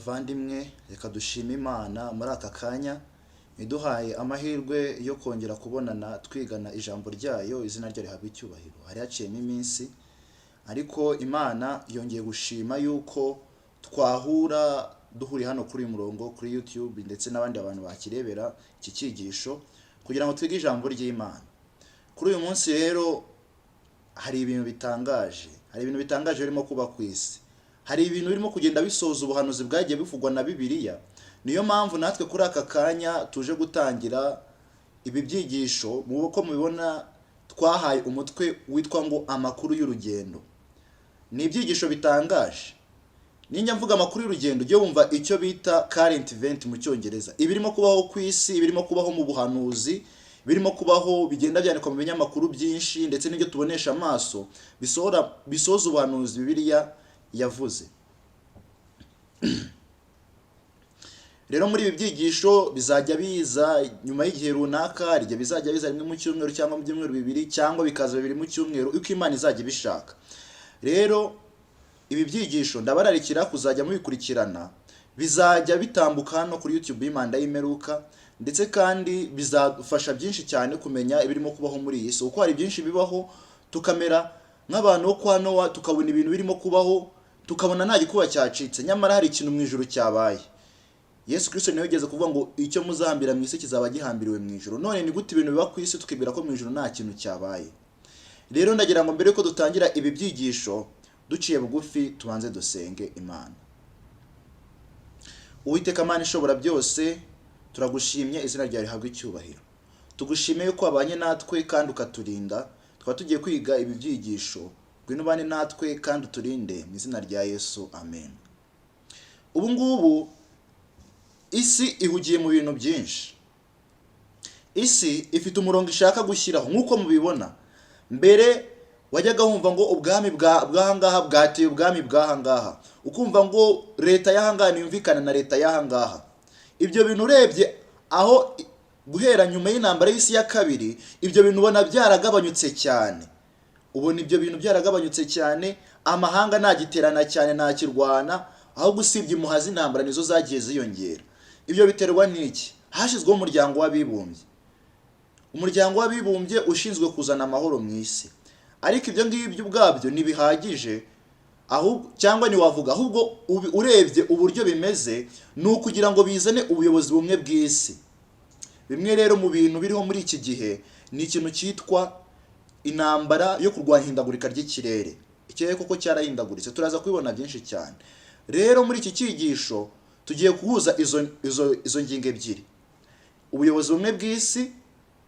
Bavandimwe, reka dushime Imana muri aka kanya iduhaye amahirwe yo kongera kubonana twigana ijambo ryayo, izina ryayo rihabwa icyubahiro. Hari haciyemo iminsi, ariko Imana yongeye gushima yuko twahura duhuriye hano kuri uyu murongo kuri YouTube ndetse n'abandi abantu bakirebera iki cyigisho kugira ngo twige ijambo ry'Imana. Kuri uyu munsi rero hari ibintu bitangaje birimo kuba ku isi. Hari ibintu birimo kugenda bisoza ubuhanuzi bwagiye bivugwa na Bibiliya. Niyo mpamvu natwe kuri aka kanya tuje gutangira ibi byigisho. Uko mubibona twahaye umutwe witwa ngo amakuru y'urugendo. Ni ibyigisho bitangaje. Ninjya mvuga amakuru y'urugendo ujye wumva icyo bita current event mu Cyongereza. Ibirimo kubaho ku isi, ibirimo kubaho mu buhanuzi, birimo kubaho bigenda byandikwa mu binyamakuru byinshi ndetse n'ibyo tubonesha amaso bisoza ubuhanuzi Bibiliya yavuze. Rero muri ibi byigisho bizajya biza nyuma y'igihe runaka, igihe bizajya biza rimwe mu cyumweru cyangwa mu byumweru bibiri cyangwa bikaza bibiri mu cyumweru uko Imana izajya ibishaka. Rero ibi byigisho ndabararikira kuzajya mubikurikirana, bizajya bitambuka hano kuri YouTube y'Imanda y'Imperuka, ndetse kandi bizadufasha byinshi cyane kumenya ibirimo kubaho muri iyi si. Uko hari byinshi bibaho tukamera nk'abantu bo kwa Nowa, tukabona ibintu birimo kubaho, tukabona nta gikuba cyacitse, nyamara hari ikintu mu ijuru cyabaye. Yesu Kristo niwe yigeze kuvuga ngo icyo muzahambira mu isi kizaba gihambiriwe mu ijuru. None ni gute ibintu biba ku isi tukibwira ko mu ijuru nta kintu cyabaye? Rero ndagira ngo mbere ko dutangira ibi byigisho duciye bugufi tubanze dusenge Imana. Uwiteka Mana ishobora byose, turagushimye, izina ryawe rihabwa icyubahiro. Tugushimiye yuko wabanye natwe kandi ukaturinda. Tukaba tugiye kwiga ibi byigisho, ngwino ubane natwe kandi uturinde mu izina rya Yesu, amen. Ubu ngubu isi ihugiye mu bintu byinshi. Isi ifite umurongo ishaka gushyiraho nk'uko mubibona. Mbere wajyaga wumva ngo ubwami bw'ahangaha bwateye ubwami bw'ahangaha, ukumva ngo leta y'ahangaha ntiyumvikana na leta y'ahangaha. Ibyo bintu urebye aho guhera nyuma y'intambara y'isi ya kabiri, ibyo bintu ubona byaragabanyutse cyane. Ubona ibyo bintu byaragabanyutse cyane, amahanga ntagiterana cyane, ntakirwana, ahubwo usibye impuha z'intambara nizo zagiye ziyongera. Ibyo biterwa n'iki? Hashyizweho umuryango w'abibumbye. Umuryango w'abibumbye ushinzwe kuzana amahoro mu isi. Ariko ibyo ngibyo ubwabyo ntibihagije, cyangwa ntiwavuga, ahubwo urebye uburyo bimeze ni ukugira ngo bizane ubuyobozi bumwe bw'isi. Bimwe rero mu bintu biriho muri iki gihe ni ikintu cyitwa intambara yo kurwanya ihindagurika ry'ikirere. Ikirere koko cyarahindaguritse, turaza kubibona byinshi cyane. Rero muri iki cyigisho tugiye guhuza izo ngingo ebyiri: ubuyobozi bumwe bw'isi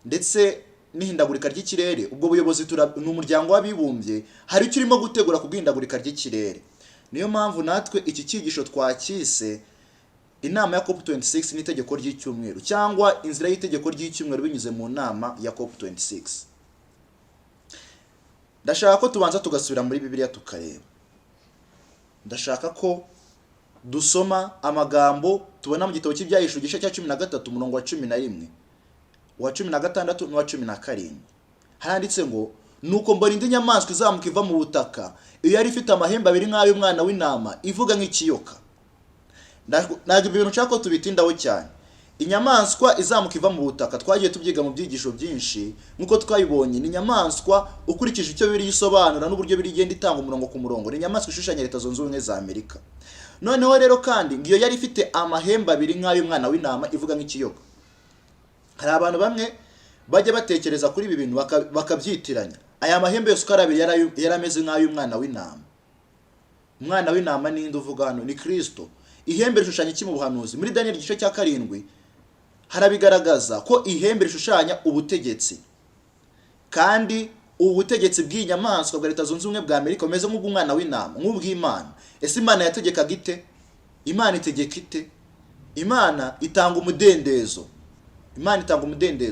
ndetse n'ihindagurika ry'ikirere. Ubwo buyobozi ni umuryango w'abibumbye, hari icyo urimo gutegura ku bw'ihindagurika ry'ikirere. Niyo mpamvu natwe iki cyigisho twakise inama ya COP26 n'itegeko ry'icyumweru, cyangwa inzira y'itegeko ry'icyumweru binyuze mu nama ya COP26. Ndashaka ko tubanza tugasubira muri Bibiliya tukareba. Ndashaka ko dusoma amagambo tubona mu gitabo cy'Ibyahishuwe igice cya 13 umurongo wa 11, uwa 16 n'uwa 17. Handitse ngo, nuko mbona indi nyamaswa izamuka iva mu butaka, iyo yari ifite amahembe abiri nk'ay'umwana w'intama, ivuga nk'ikiyoka. Ntabwo ibintu nshaka ko tubitindaho cyane. Inyamaswa izamuka iva mu butaka twagiye tubyiga mu byigisho byinshi, nk'uko twabibonye. Ni inyamaswa ukurikije icyo biri yisobanura n'uburyo biri igenda itanga umurongo ku murongo. Ni inyamaswa ishushanya Leta Zunze Ubumwe za Amerika. Noneho rero kandi ngiyo yari ifite amahembe abiri nk'ay'umwana w'intama, ivuga nk'ikiyoka. Hari abantu bamwe bajya batekereza kuri ibi bintu bakabyitiranya. Aya mahembe yose uko ari abiri yari ameze nk'ay'umwana w'intama. Umwana w'intama ninde uvuga hano? Ni Kristo. Ihembe rishushanya iki mu buhanuzi? Muri Daniel igice cya 7 harabigaragaza ko ihembe rishushanya ubutegetsi, kandi ubu butegetsi bw'inyamaswa bwa Leta Zunze Ubumwe bwa Amerika bumeze nk'ubw'umwana w'intama, nk'ubw'Imana. Ese Imana yategekaga ite? Imana itegeka ite? Imana itanga umudendezo.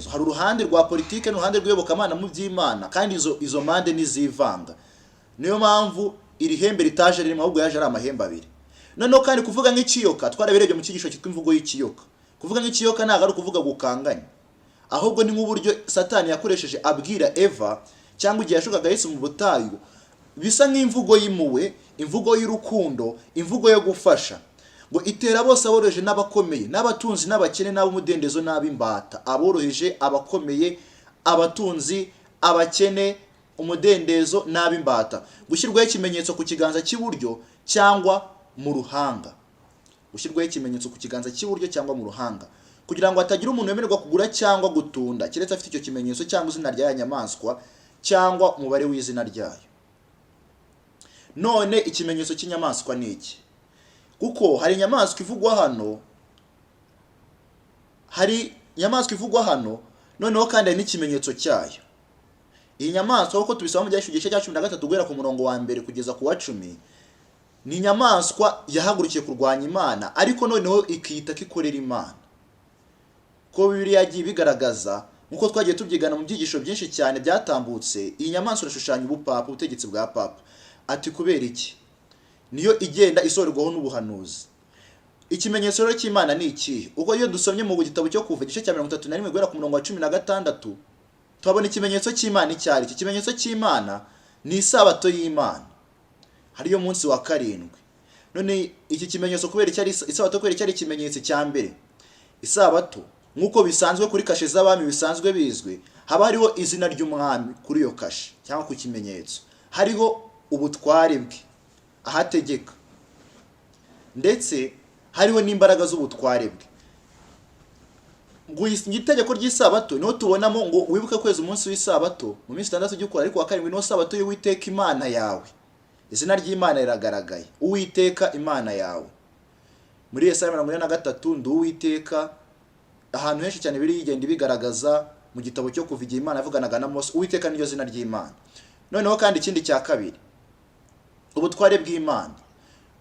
Hari uruhande rwa politike n'uruhande rw'iyobokamana mu by'Imana, kandi izo mpande nizivanga. Niyo mpamvu iri hembe ritaje ririmo, ahubwo yaje ari amahembe abiri. Noneho kandi kuvuga nk'ikiyoka twarabirebye mu cyigisho cyitwa imvugo y'ikiyoka. Kuvuga nk'ikiyoka ntabwo ari ukuvuga gukanganya, ahubwo ni nk'uburyo Satani yakoresheje abwira Eva, cyangwa igihe yashukaga Yesu mu butayu, bisa nk'imvugo y'impuhwe, imvugo y'urukundo, imvugo yo gufasha. ngo itera bose aboroheje n'abakomeye n'abatunzi n'abakene n'ab'umudendezo n'ab'imbata. Aboroheje, abakomeye, abatunzi, abakene, umudendezo n'ab'imbata. Gushyirwaho ikimenyetso ku kiganza cy'iburyo cyangwa mu ruhanga. Gushyirwaho ikimenyetso ku kiganza cy'iburyo cyangwa mu ruhanga, kugira ngo hatagira umuntu wemererwa kugura cyangwa gutunda keretse afite icyo kimenyetso cyangwa izina ry'aya nyamaswa cyangwa umubare w'izina ryayo. None ikimenyetso cy'inyamaswa ni iki? Kuko hari inyamaswa ivugwa hano, noneho kandi hari n'ikimenyetso cyayo. Iyi nyamaswa uko tubisoma mu gice cya 13 guhera ku murongo wa 1 kugeza ku wa 10, ni inyamaswa yahagurukiye kurwanya Imana, ariko noneho ikita kikorera Imana. Ko Bibiliya yagiye bigaragaza, nkuko twagiye tubyigana mu byigisho byinshi cyane byatambutse, iyi nyamaswa irashushanya ubupapa, ubutegetsi bwa papa. Ati kubera iki? Niyo igenda isorerwaho n'ubuhanuzi. Ikimenyetso rero cy'Imana ni iki? Ubwo iyo dusomye mu gitabo cyo Kuva igice cya 31 guhera ku murongo wa 16, twabona ikimenyetso cy'Imana icyari. Iki kimenyetso cy'Imana ni isabato y'Imana, hariyo munsi wa 7. None iki kimenyetso kubera icyari isabato, kubera icyari ikimenyetso cya mbere. Isabato nkuko bisanzwe kuri kashe z'abami bisanzwe bizwe, haba hariho izina ry'umwami kuri iyo kashe cyangwa ku kimenyetso, hariho ubutware bwe ahategeka, ndetse hariho n'imbaraga z'ubutware bwe. Mu itegeko ry'isabato niho tubonamo ngo wibuke kweza umunsi w'isabato mu minsi 6 ujye ariko wa 7 niho sabato y'Uwiteka Imana yawe. Izina ry'Imana riragaragaye, Uwiteka Imana yawe. Muri Yesaya 43 ndi Uwiteka. Ahantu henshi cyane biri yigenda bigaragaza mu gitabo cyo Kuva igihe Imana yavuganaga na Mose, Uwiteka niyo zina ry'Imana. Noneho kandi ikindi cya kabiri, ubutware bw'Imana.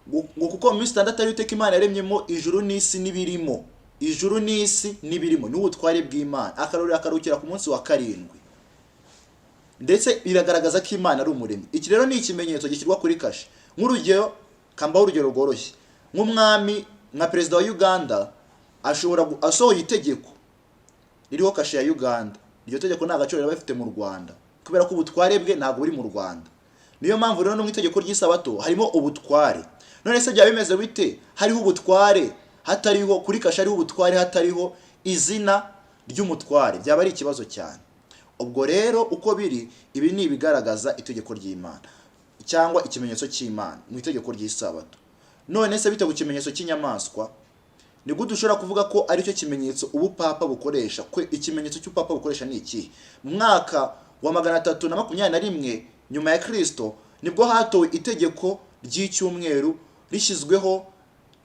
Ngo kuko mu minsi 6 Uwiteka Imana yaremyemo ijuru n'isi n'ibirimo. Ijuru n'isi n'ibirimo ni ubutware bw'Imana. Akarukira ku munsi wa 7. Ndetse biragaragaza ko Imana ari umuremyi. Iki rero ni ikimenyetso gishyirwa kuri kashe. Nk'urugero, kambaho urugero rworoshye. Nk'umwami nka perezida wa Uganda ashobora asohoye itegeko ririho kashe ya Uganda. Iryo tegeko nta gaciro bafite mu Rwanda, kubera ko ubutware bwe ntabwo buri mu Rwanda. Niyo mpamvu rero no mu itegeko ry'isabato harimo ubutware. None se byaba bimeze bite hariho ubutware hatariho kuri kashe, hariho ubutware hatariho izina ry'umutware? Byaba ari ikibazo cyane. Ubwo rero uko biri, ibi ni ibigaragaza itegeko ry'Imana cyangwa ikimenyetso cy'Imana mu itegeko ry'isabato. None se bite ku kimenyetso cy'inyamaswa? Ni gute ushobora kuvuga ko ari cyo kimenyetso ubupapa bukoresha? Ikimenyetso cy'upapa bukoresha ni iki? Mu mwaka wa 321 nyuma ya Kristo nibwo hatowe itegeko ry'icyumweru rishyizweho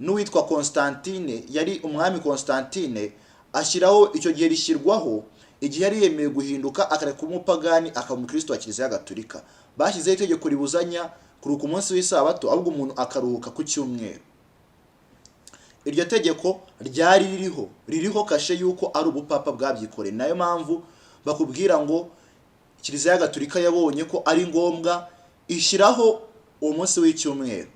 n'uwitwa Constantine. Yari umwami Constantine, ashyiraho icyo gihe rishyirwaho igihe yari yemeye guhinduka akareka umupagani akaba umukristo wa Kiliziya Gatolika. Bashyizeho itegeko ribuzanya kuruka umunsi w'isabato, ahubwo umuntu akaruhuka ku cyumweru. Iryo tegeko ryari ririho kashe yuko ari ubupapa bwabyikoreye. Nayo mpamvu bakubwira ngo Kiliziya Gatolika yabonye ko ari ngombwa ishyiraho uwo munsi w'icyumweru.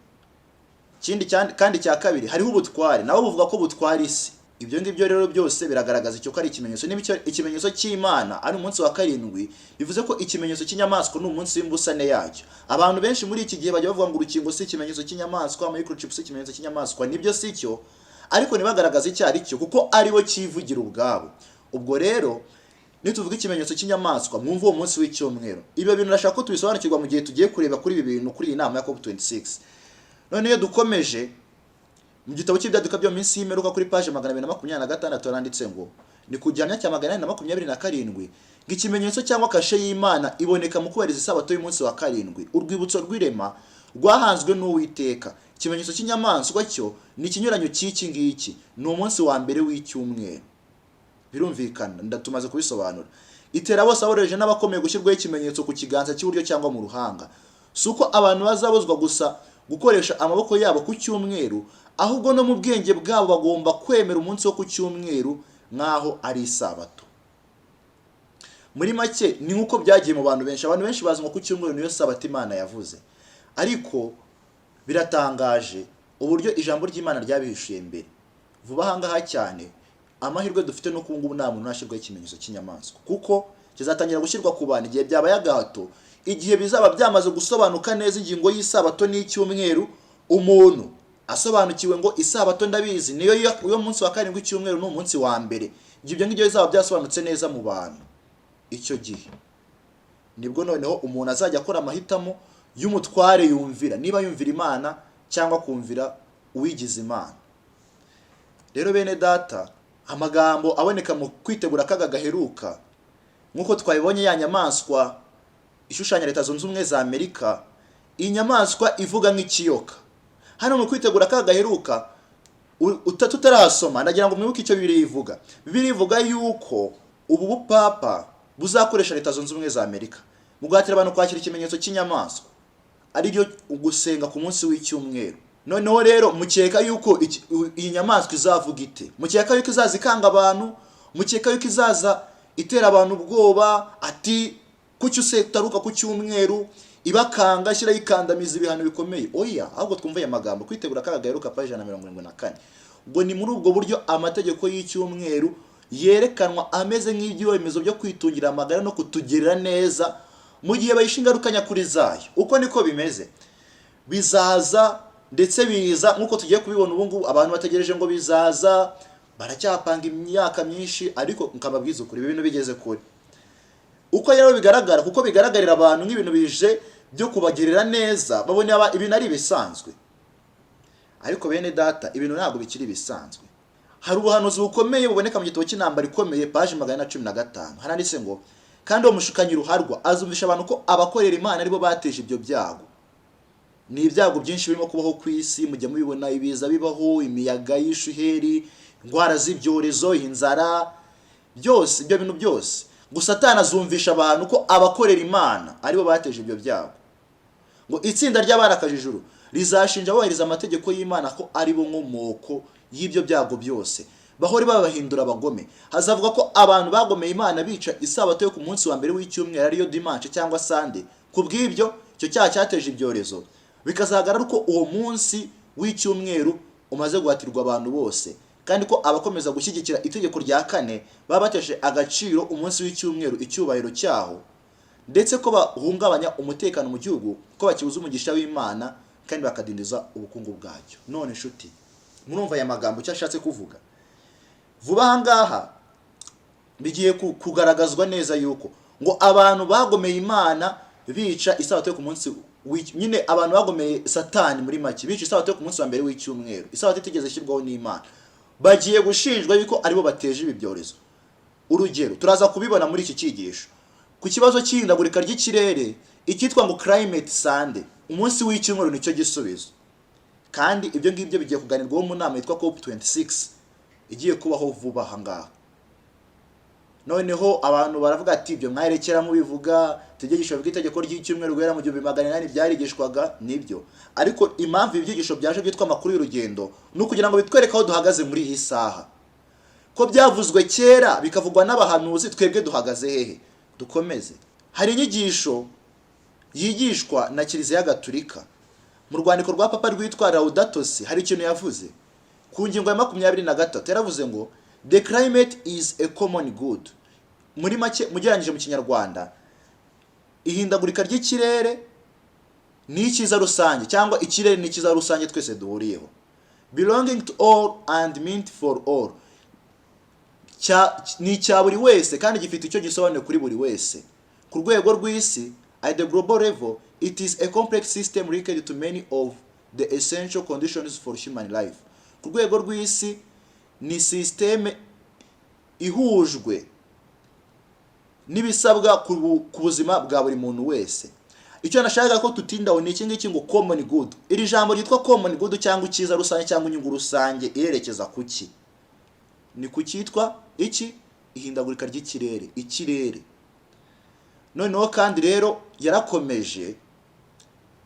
Kandi cya kabiri, hariho ubutware. Nabo buvuga ko butwara isi. Ibyo ngibyo rero byose biragaragaza icyo ko ari ikimenyetso. Niba ikimenyetso cy'Imana ari umunsi wa 7, bivuze ko ikimenyetso cy'inyamaswa ni umunsi w'imbusane yacyo. Abantu benshi muri iki gihe bajya bavuga ngo urukingo si ikimenyetso cy'inyamaswa, microchip si ikimenyetso cy'inyamaswa. Nibyo si cyo, ariko nibagaragaza icyo ari cyo kuko ari bo kivugira ubwabo. Ubwo rero nituvuga ikimenyetso cy'inyamaswa, mwumva uwo munsi w'icyumweru. Ibyo bintu ndashaka ko tubisobanukirwa mu gihe tugiye kureba kuri ibi bintu kuri iyi nama ya COP26. None iyo dukomeje mu gitabo cy'ibyaduka byo minsi y'imperuka kuri page 226 haranditse ngo ni ku gihamya cya 827 ngo ikimenyetso cyangwa kashe y'Imana iboneka mu kubahiriza isabato y'umunsi wa 7, urwibutso rw'irema rwahanzwe n'Uwiteka. Ikimenyetso cy'inyamaswa cyo ni ikinyuranyo cy'iki ngiki, ni umunsi wa mbere w'icyumweru. Birumvikana, ndatumaze kubisobanura. Itera bose aboroheje n'abakomeye gushyirwaho ikimenyetso ku kiganza cy'iburyo cyangwa mu ruhanga. Suko abantu bazabuzwa gusa gukoresha amaboko yabo ku cyumweru, ahubwo no mu bwenge bwabo bagomba kwemera umunsi wo ku cyumweru nkaho ari isabato. Muri make ni nkuko byagiye mu bantu benshi. Abantu benshi bazi ngo ku cyumweru niyo sabato Imana yavuze, ariko biratangaje uburyo ijambo ry'Imana ryabihishuye mbere. Vuba ahangaha cyane amahirwe dufite no kungubu nta muntu nashyirwaho ikimenyetso cy'inyamaswa, kuko kizatangira gushyirwa ku bantu igihe byabaye agahato, igihe bizaba byamaze gusobanuka neza ingingo y'isabato n'icyumweru, umuntu asobanukiwe ngo isabato ndabizi niyo uyo munsi wa karindwi w'icyumweru ni umunsi wa mbere, ibyo ngibyo bizaba byasobanutse neza mu bantu. Icyo gihe nibwo noneho umuntu azajya akora amahitamo y'umutware yumvira, niba yumvira Imana cyangwa kumvira uwigize Imana. Rero bene data, amagambo aboneka mu kwitegura akaga gaheruka, nk'uko twabibonye ya nyamaswa ishushanya Leta Zunze Ubumwe za Amerika, iyi nyamaswa ivuga nk'ikiyoka. Hano mu kwitegura akaga gaheruka tutarasoma, ndagira ngo mwibuke icyo Bibiliya ivuga. Bibiliya ivuga yuko ubu bupapa buzakoresha Leta Zunze Ubumwe za Amerika mu guhatira abantu kwakira ikimenyetso cy'inyamaswa, ari byo gusenga ku munsi w'icyumweru. Noneho rero mukeka yuko iyi nyamaswa izavuga ite? Mukeka yuko izaza ikanga abantu? Mukeka yuko izaza itera abantu ubwoba ati kuki utaruka ku cyumweru, ibakanga shyira yikandamiza ibihano bikomeye? Oya, ahubwo twumva aya magambo kwitegura akaga gaheruka paji 144. Ubwo ni muri ubwo buryo amategeko y'icyumweru yerekanwa ameze nk'ibyemezo byo kwitungira amagara no kutugirira neza mu gihe bayisha ingaruka nyakuri zayo. Uko niko bimeze, bizaza ndetse biza nk'uko tugiye kubibona ubu ngubu. Abantu bategereje ngo bizaza, baracyapanga imyaka myinshi, ariko nkababwiza ukuri ibintu bigeze kure. Uko rero bigaragara, kuko bigaragarira abantu nk'ibintu bije byo kubagirira neza, babona ibintu ari bisanzwe. Ariko bene data, ibintu ntabwo bikiri bisanzwe. Hari ubuhanuzi bukomeye buboneka mu gitabo cy'intambara ikomeye paji 115. Haranditse ngo kandi uwo mushukanyi ruharwa azumvisha abantu ko abakorera Imana aribo bateje ibyo byago. Ni ibyago byinshi birimo kubaho ku isi, mujya mubibona, ibiza bibaho, imiyaga y'ishuheri, indwara z'ibyorezo, inzara, byose ibyo bintu byose. Gusa Satani azumvisha abantu ko abakorera Imana aribo bateje ibyo byago. Ngo itsinda ry'abarakaje ijuru rizashinja abubahiriza amategeko y'Imana ko aribo nkomoko y'ibyo byago byose, bahore babahindura abagome. Hazavuga ko abantu bagomeye Imana bica isabato yo ku munsi wa mbere w'icyumweru, ariyo dimanche cyangwa Sunday. Kubw'ibyo icyo cyaha cyateje ibyorezo, bikazagarara ko uwo munsi w'icyumweru umaze guhatirwa abantu bose, kandi ko abakomeza gushyigikira itegeko rya kane baba bateshe agaciro umunsi w'icyumweru icyubahiro cyaho, ndetse ko bahungabanya umutekano mu gihugu, ko bakibuza umugisha w'Imana kandi bakadindiza ubukungu bwacyo. None nshuti, murumva aya magambo icyo ashatse kuvuga? Vuba aha ngaha bigiye kugaragazwa neza yuko ngo abantu bagomeye Imana bica isabato yo ku munsi nyine abantu bagomeye Satani muri make bica isabato yo ku munsi wa mbere w'icyumweru, isabato itigeze ishyirwaho n'Imana, bagiye gushinjwa yuko aribo bateje ibi byorezo. Urugero turaza kubibona muri iki cyigisho ku kibazo cy'ihindagurika ry'ikirere, icyitwa ngo climate Sunday, umunsi w'icyumweru nicyo gisubizo. Kandi ibyo ngibyo bigiye kuganirwaho mu nama yitwa COP26 igiye kubaho vuba aha ngaha. Noneho abantu baravuga ati ibyo mwayerekera mu bivuga tegekisho bw'itegeko ry'icyumweru guhera mu 1800 byarigishwaga. Nibyo, ariko impamvu ibyigisho byaje byitwa amakuru y'urugendo no kugira ngo bitwereke aho duhagaze muri iyi saha. Ko byavuzwe kera bikavugwa n'abahanuzi, twebwe duhagaze hehe? Dukomeze. Hari inyigisho yigishwa na Kiliziya Gatolika mu rwandiko rwa Papa rwitwa Laudato Si. Hari ikintu yavuze ku ngingo ya 23, yaravuze ngo the climate is a common good. Muri make mugeranyije mu Kinyarwanda, ihindagurika ry'ikirere ni ikiza rusange, cyangwa ikirere ni ikiza rusange twese duhuriyeho, belonging to all and meant for all. Ni cya buri wese kandi gifite icyo gisobanuye kuri buri wese. Ku rwego rw'isi, at the global level, it is a complex system linked to many of the essential conditions for human life. Ku rwego rw'isi ni systeme ihujwe n'ibisabwa ku buzima bwa buri muntu wese. Icyo nashaka ko tutindaho ni iki ngiki ngo common good. Iri jambo ryitwa common good cyangwa ikiza rusange cyangwa inyungu rusange irerekeza kuki? Ni kucyitwa iki? Ihindagurika ry'ikirere, ikirere. Noneho kandi rero yarakomeje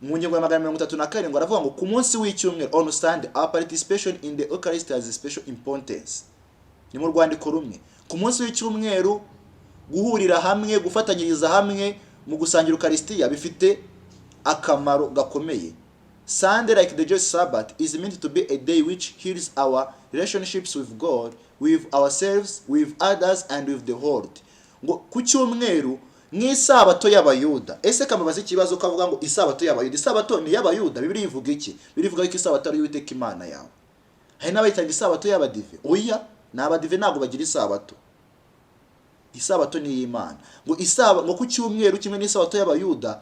mu ngingo ya 137 ngo aravuga ngo ku munsi w'icyumweru on Sunday our participation in the Eucharist has special importance. Ni mu rwandiko rumwe, ku munsi w'icyumweru guhurira hamwe, gufatanyiriza hamwe mu gusangira Eucharistia bifite akamaro gakomeye. Sunday, like the Jewish Sabbath, is meant to be a day which heals our relationships with God, with ourselves, with others and with the world. Ngo ku cyumweru nk'isabato y'abayuda. Ese kamabaza ikibazo kavuga ngo isabato y'abayuda, isabato ni y'abayuda, Bibiliya ivuga iki? Bibiliya ivuga ko isabato ari Uwiteka Imana yawe. Hari n'abayitaga isabato y'abadive. Oya, n'abadive ntabwo bagira isabato. Isabato ni y'Imana. Ngo ku cyumweru kimwe n'isabato y'abayuda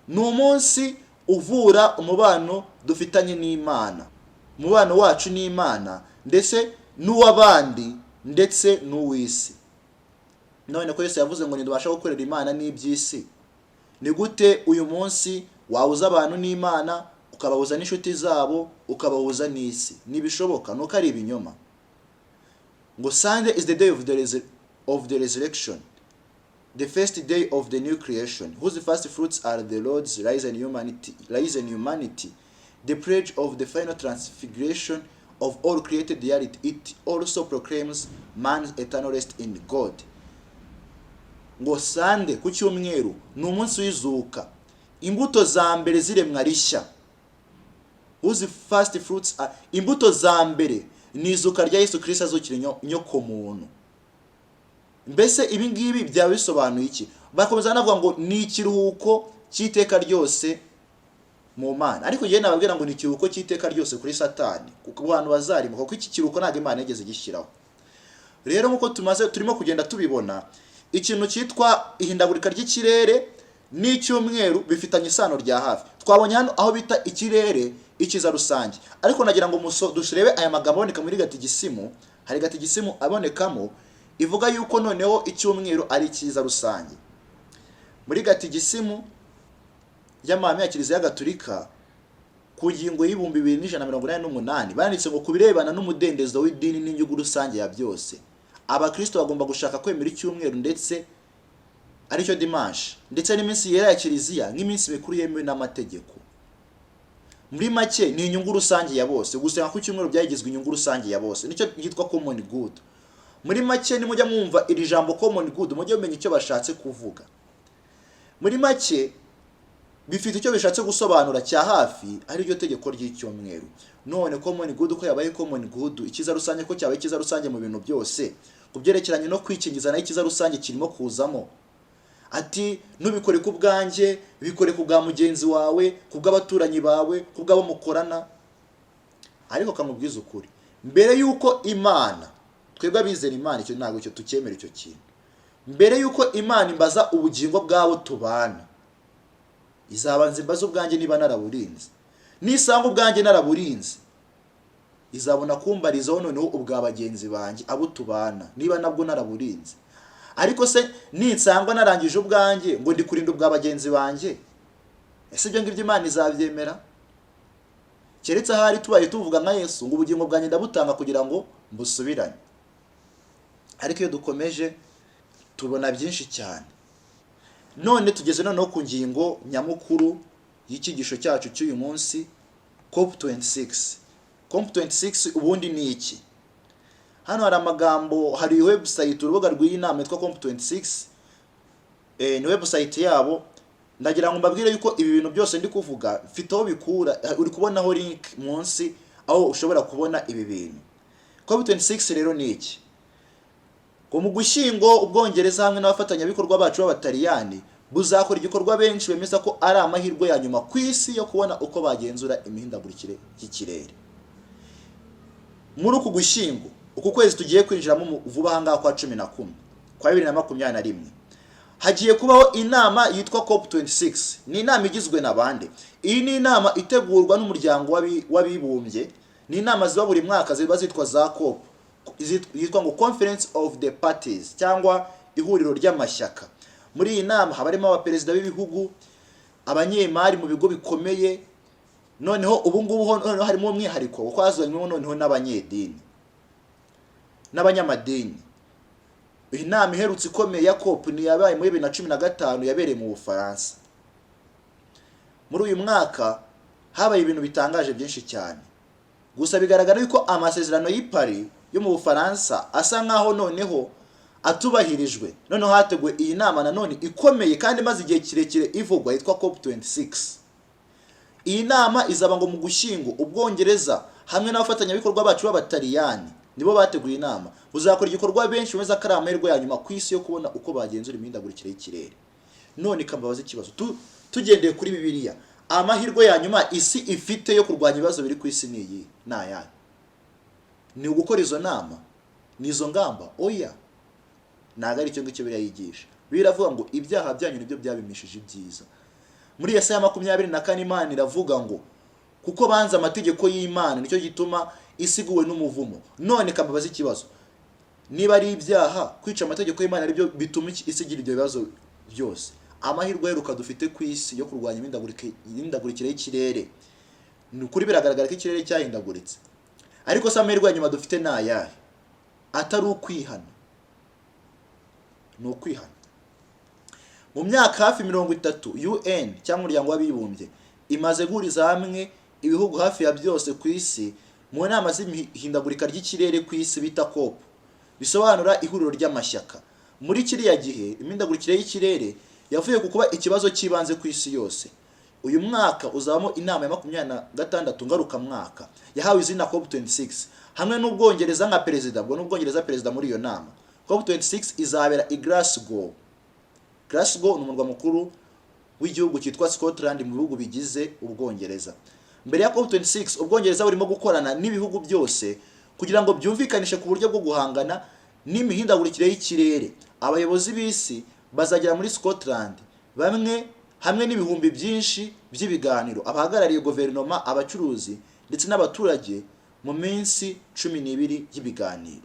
ni umunsi uvura umubano dufitanye n'Imana, umubano wacu n'Imana ndetse n'uw'abandi ndetse n'uw'isi. None ko Yesu yavuze ngo ntidubasha gukorera Imana n'iby'isi, ni gute uyu munsi wawuza abantu n'Imana ukabahuza n'inshuti zabo ukabahuza n'isi? Ntibishoboka, nuko ari ibinyoma. Ngo Sunday is the day of the resurrection, the first day of the new creation, whose first fruits are the Lord's risen humanity, the pledge of the final transfiguration of all created reality. It also proclaims man's eternal rest in God. Ngo Sunday ku cyumweru ni umunsi w'izuka, imbuto za mbere ziremwa rishya, whose first fruits are, imbuto za mbere ni izuka rya Yesu Kristo azukira nyoko muntu. Mbese ibi ngibi byaba bisobanuye iki? Bakomeza navuga ngo ni ikiruhuko cy'iteka ryose mu Mana, ariko ngiye nababwira ngo ni ikiruhuko cy'iteka ryose kuri Satani, kuko abantu bazarimo, kuko iki kiruhuko ntabwo Imana yigeze gishyiraho. Rero nkuko turimo kugenda tubibona, ikintu cyitwa ihindagurika ry'ikirere n'icyumweru bifitanye isano rya hafi. Twabonye hano aho bita ikirere ikiza rusange, ariko nagira ngo dushirebe aya magambo aboneka muri Gatigisimu. Hari Gatigisimu abonekamo ivuga yuko noneho icyumweru ari ikiza rusange. Muri Gatigisimu y'amahame ya Kiliziya Gatolika ku ngingo y'ibihumbi 2188 banditse ngo kubirebana n'umudendezo w'idini n'inyungu rusange ya byose, Abakristo bagomba gushaka kwemera icyumweru ndetse aricyo dimanche ndetse n'iminsi yera ya Kiliziya nk'iminsi mikuru yemewe n'amategeko. Muri make ni inyungu rusange ya bose, gusenga ku cyumweru byagizwe inyungu rusange ya bose, nicyo yitwa common good. Muri make ni mujya mwumva iri jambo common good mujye mumenya icyo bashatse kuvuga. Muri make bifite icyo bishatse gusobanura cya hafi, ari ryo tegeko ry'icyumweru. None common good ko yabaye common good, ikiza rusange ko cyabaye ikiza rusange mu bintu byose, kubyerekeranye no kwikingiza na ikiza rusange kirimo kuzamo. Ati nubikore ku bwanjye, bikore ku bwa mugenzi wawe, ku bw'abaturanyi bawe, ku bw'abo mukorana. Ariko kamubwiza ukuri, mbere yuko Imana, twebwe abizera Imana, icyo ntabwo icyo tukemera icyo kintu. Mbere yuko Imana imbaza ubugingo bwabo tubana, izabanza imbaza ubwanjye niba naraburinze. Nisanga ubwanjye naraburinze, izabona kumbarizaho noneho ubwa bagenzi banjye abo tubana niba nabwo naraburinze. Ariko se ninsangwa narangije ubwanjye ngo ndi kurinda ubwa bagenzi banjye, ese ibyo ngibyo Imana izabyemera? Keretse ahari tubaye tuvuga nka Yesu ngo ubugingo bwanjye ndabutanga kugira ngo mbusubirane. Ariko iyo dukomeje tubona byinshi cyane. None tugeze noneho ku ngingo nyamukuru y'icyigisho cyacu cy'uyu munsi, COP26. COP26 ubundi ni iki? Hano hari amagambo, hari website, urubuga rw'iyi nama yitwa COP26, ni website yabo. Ndagira ngo mbabwire yuko ibi bintu byose ndi kuvuga mfite aho bikura, uri kubonaho link munsi aho ushobora kubona ibi bintu. COP26 rero ni iki? Ngo mu Gushyingo Ubwongereza hamwe n'abafatanyabikorwa bacu b'Abataliyani buzakora igikorwa benshi bemeza ko ari amahirwe ya nyuma ku isi yo kubona uko bagenzura imihindagurikire y'ikirere. Muri uku Gushyingo, uku kwezi tugiye kwinjiramo vuba ahangaha kwa 11 kwa 2021, hagiye kubaho inama yitwa COP26. Ni inama igizwe na bande? Iyi ni inama itegurwa n'umuryango w'abibumbye. Ni inama ziba buri mwaka ziba zitwa za COP, yitwa ngo Conference of the Parties cyangwa ihuriro ry'amashyaka. Muri iyi nama haba harimo abaperezida b'ibihugu, abanyemari mu bigo bikomeye. Noneho ubu ngubu harimo umwihariko wo kwazanywe noneho n'abanyedini n'abanyamadini. Iyi nama iherutse ikomeye ya COP ni yabaye muri 2015 yabereye mu Bufaransa. Muri uyu mwaka habaye ibintu bitangaje byinshi cyane. Gusa bigaragara yuko amasezerano y'Ipari yo mu Bufaransa asa nkaho noneho atubahirijwe. Noneho hateguwe iyi nama nanone ikomeye kandi maze igihe kirekire ivugwa yitwa COP26. Iyi nama izaba ngo mu Gushyingo Ubwongereza hamwe n'abafatanyabikorwa bacu b'Abataliyani nibo bateguye inama. Buzakora igikorwa benshi bemeza ko ari amahirwe ya nyuma ku isi yo kubona uko bagenzura imihindagurikire y'ikirere. none kambabaza ikibazo tugendeye kuri Bibiliya, amahirwe ya nyuma isi ifite yo kurwanya ibibazo biri ku isi ni iyi ayahe? Ni ugukora izo nama, ni izo ngamba? Oya, ntabwo ari icyo ngicyo Bibiliya yigisha. Biravuga ngo ibyaha byanyu nibyo byabimishije ibyiza. Muri Yesaya 24 Imana iravuga ngo kuko banze amategeko y'Imana nicyo gituma isiguwe n'umuvumo. None kambabaza ikibazo, niba ari ibyaha kwica amategeko y'Imana aribyo bituma isi igira ibyo bibazo byose, amahirwe yeruka dufite ku isi yo kurwanya imihindagurikire y'ikirere, ni ukuri biragaragara ko ikirere cyahindaguritse, ariko se amahirwe ya nyuma dufite ni ayahe? Atari ukwihana. Ni ukwihana. Mu myaka hafi 30 UN cyangwa umuryango w'abibumbye imaze guhuriza hamwe ibihugu hafi ya byose ku isi mu nama z'imihindagurika ry'ikirere ku isi bita COP, bisobanura ihuriro ry'amashyaka. Muri kiriya gihe imihindagurikire y'ikirere yavuye ku kuba ikibazo cy'ibanze ku isi yose. Uyu mwaka uzabamo inama ya 26 ngaruka mwaka yahawe izina COP26 hamwe n'Ubwongereza nka perezida, ubwo n'Ubwongereza perezida muri iyo nama. COP26 izabera i Glasgow. Glasgow ni umurwa mukuru w'igihugu cyitwa Scotland mu bihugu bigize Ubwongereza. Mbere ya COP26 Ubwongereza burimo gukorana n'ibihugu byose kugira ngo byumvikanishe ku buryo bwo guhangana n'imihindagurikire y'ikirere. Abayobozi b'isi bazagera muri Scotland bamwe hamwe n'ibihumbi byinshi by'ibiganiro, abahagarariye guverinoma, abacuruzi ndetse n'abaturage mu minsi 12 y'ibiganiro.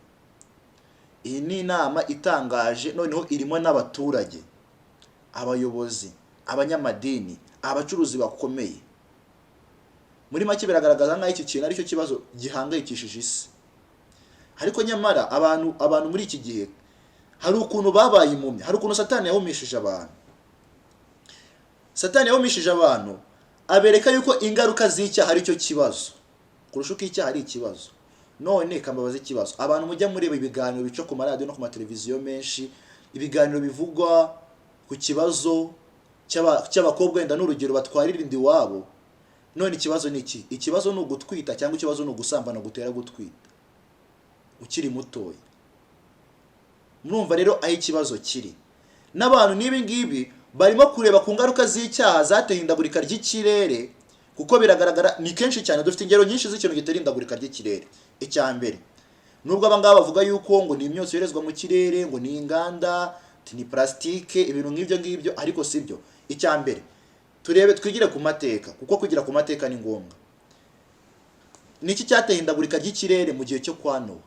Iyi ni inama itangaje, noneho irimo n'abaturage, abayobozi, abanyamadini, abacuruzi bakomeye. Muri make biragaragaza nk'aho iki kintu ari cyo kibazo gihangayikishije isi. Ariko nyamara abantu muri iki gihe hari ukuntu babaye impumyi, hari ukuntu Satani yahumishije abantu. Satani yahumishije abantu abereka yuko ingaruka z'icyaha ari cyo kibazo kurusha uko icyaha ari ikibazo. None kambabaza ikibazo, abantu mujya muri ibiganiro bica ku maradiyo no ku mateleviziyo menshi, ibiganiro bivugwa ku kibazo cy'abakobwa wenda n'urugero batwarira inda iwabo. None ikibazo ni iki? Ikibazo ni ugutwita cyangwa ikibazo ni ugusambana gutera gutwita ukiri mutoya? Murumva rero aho ikibazo kiri. N'abantu nibi ngibi barimo kureba ku ngaruka z'icyaha zateye ihindagurika ry'ikirere, kuko biragaragara ni kenshi cyane. Dufite ingero nyinshi z'ikintu gitera ihindagurika ry'ikirere. Icya mbere, nubwo abangaba bavuga yuko ngo ni imyotsi yoherezwa mu kirere, ngo ni inganda, ni plastike, ibintu nk'ibyo ngibyo, ariko sibyo. Icya mbere, turebe twigire ku mateka, kuko kugira ku mateka ni ngombwa. Niki cyateye ihindagurika ry'ikirere mu gihe cyo kwa Nowa?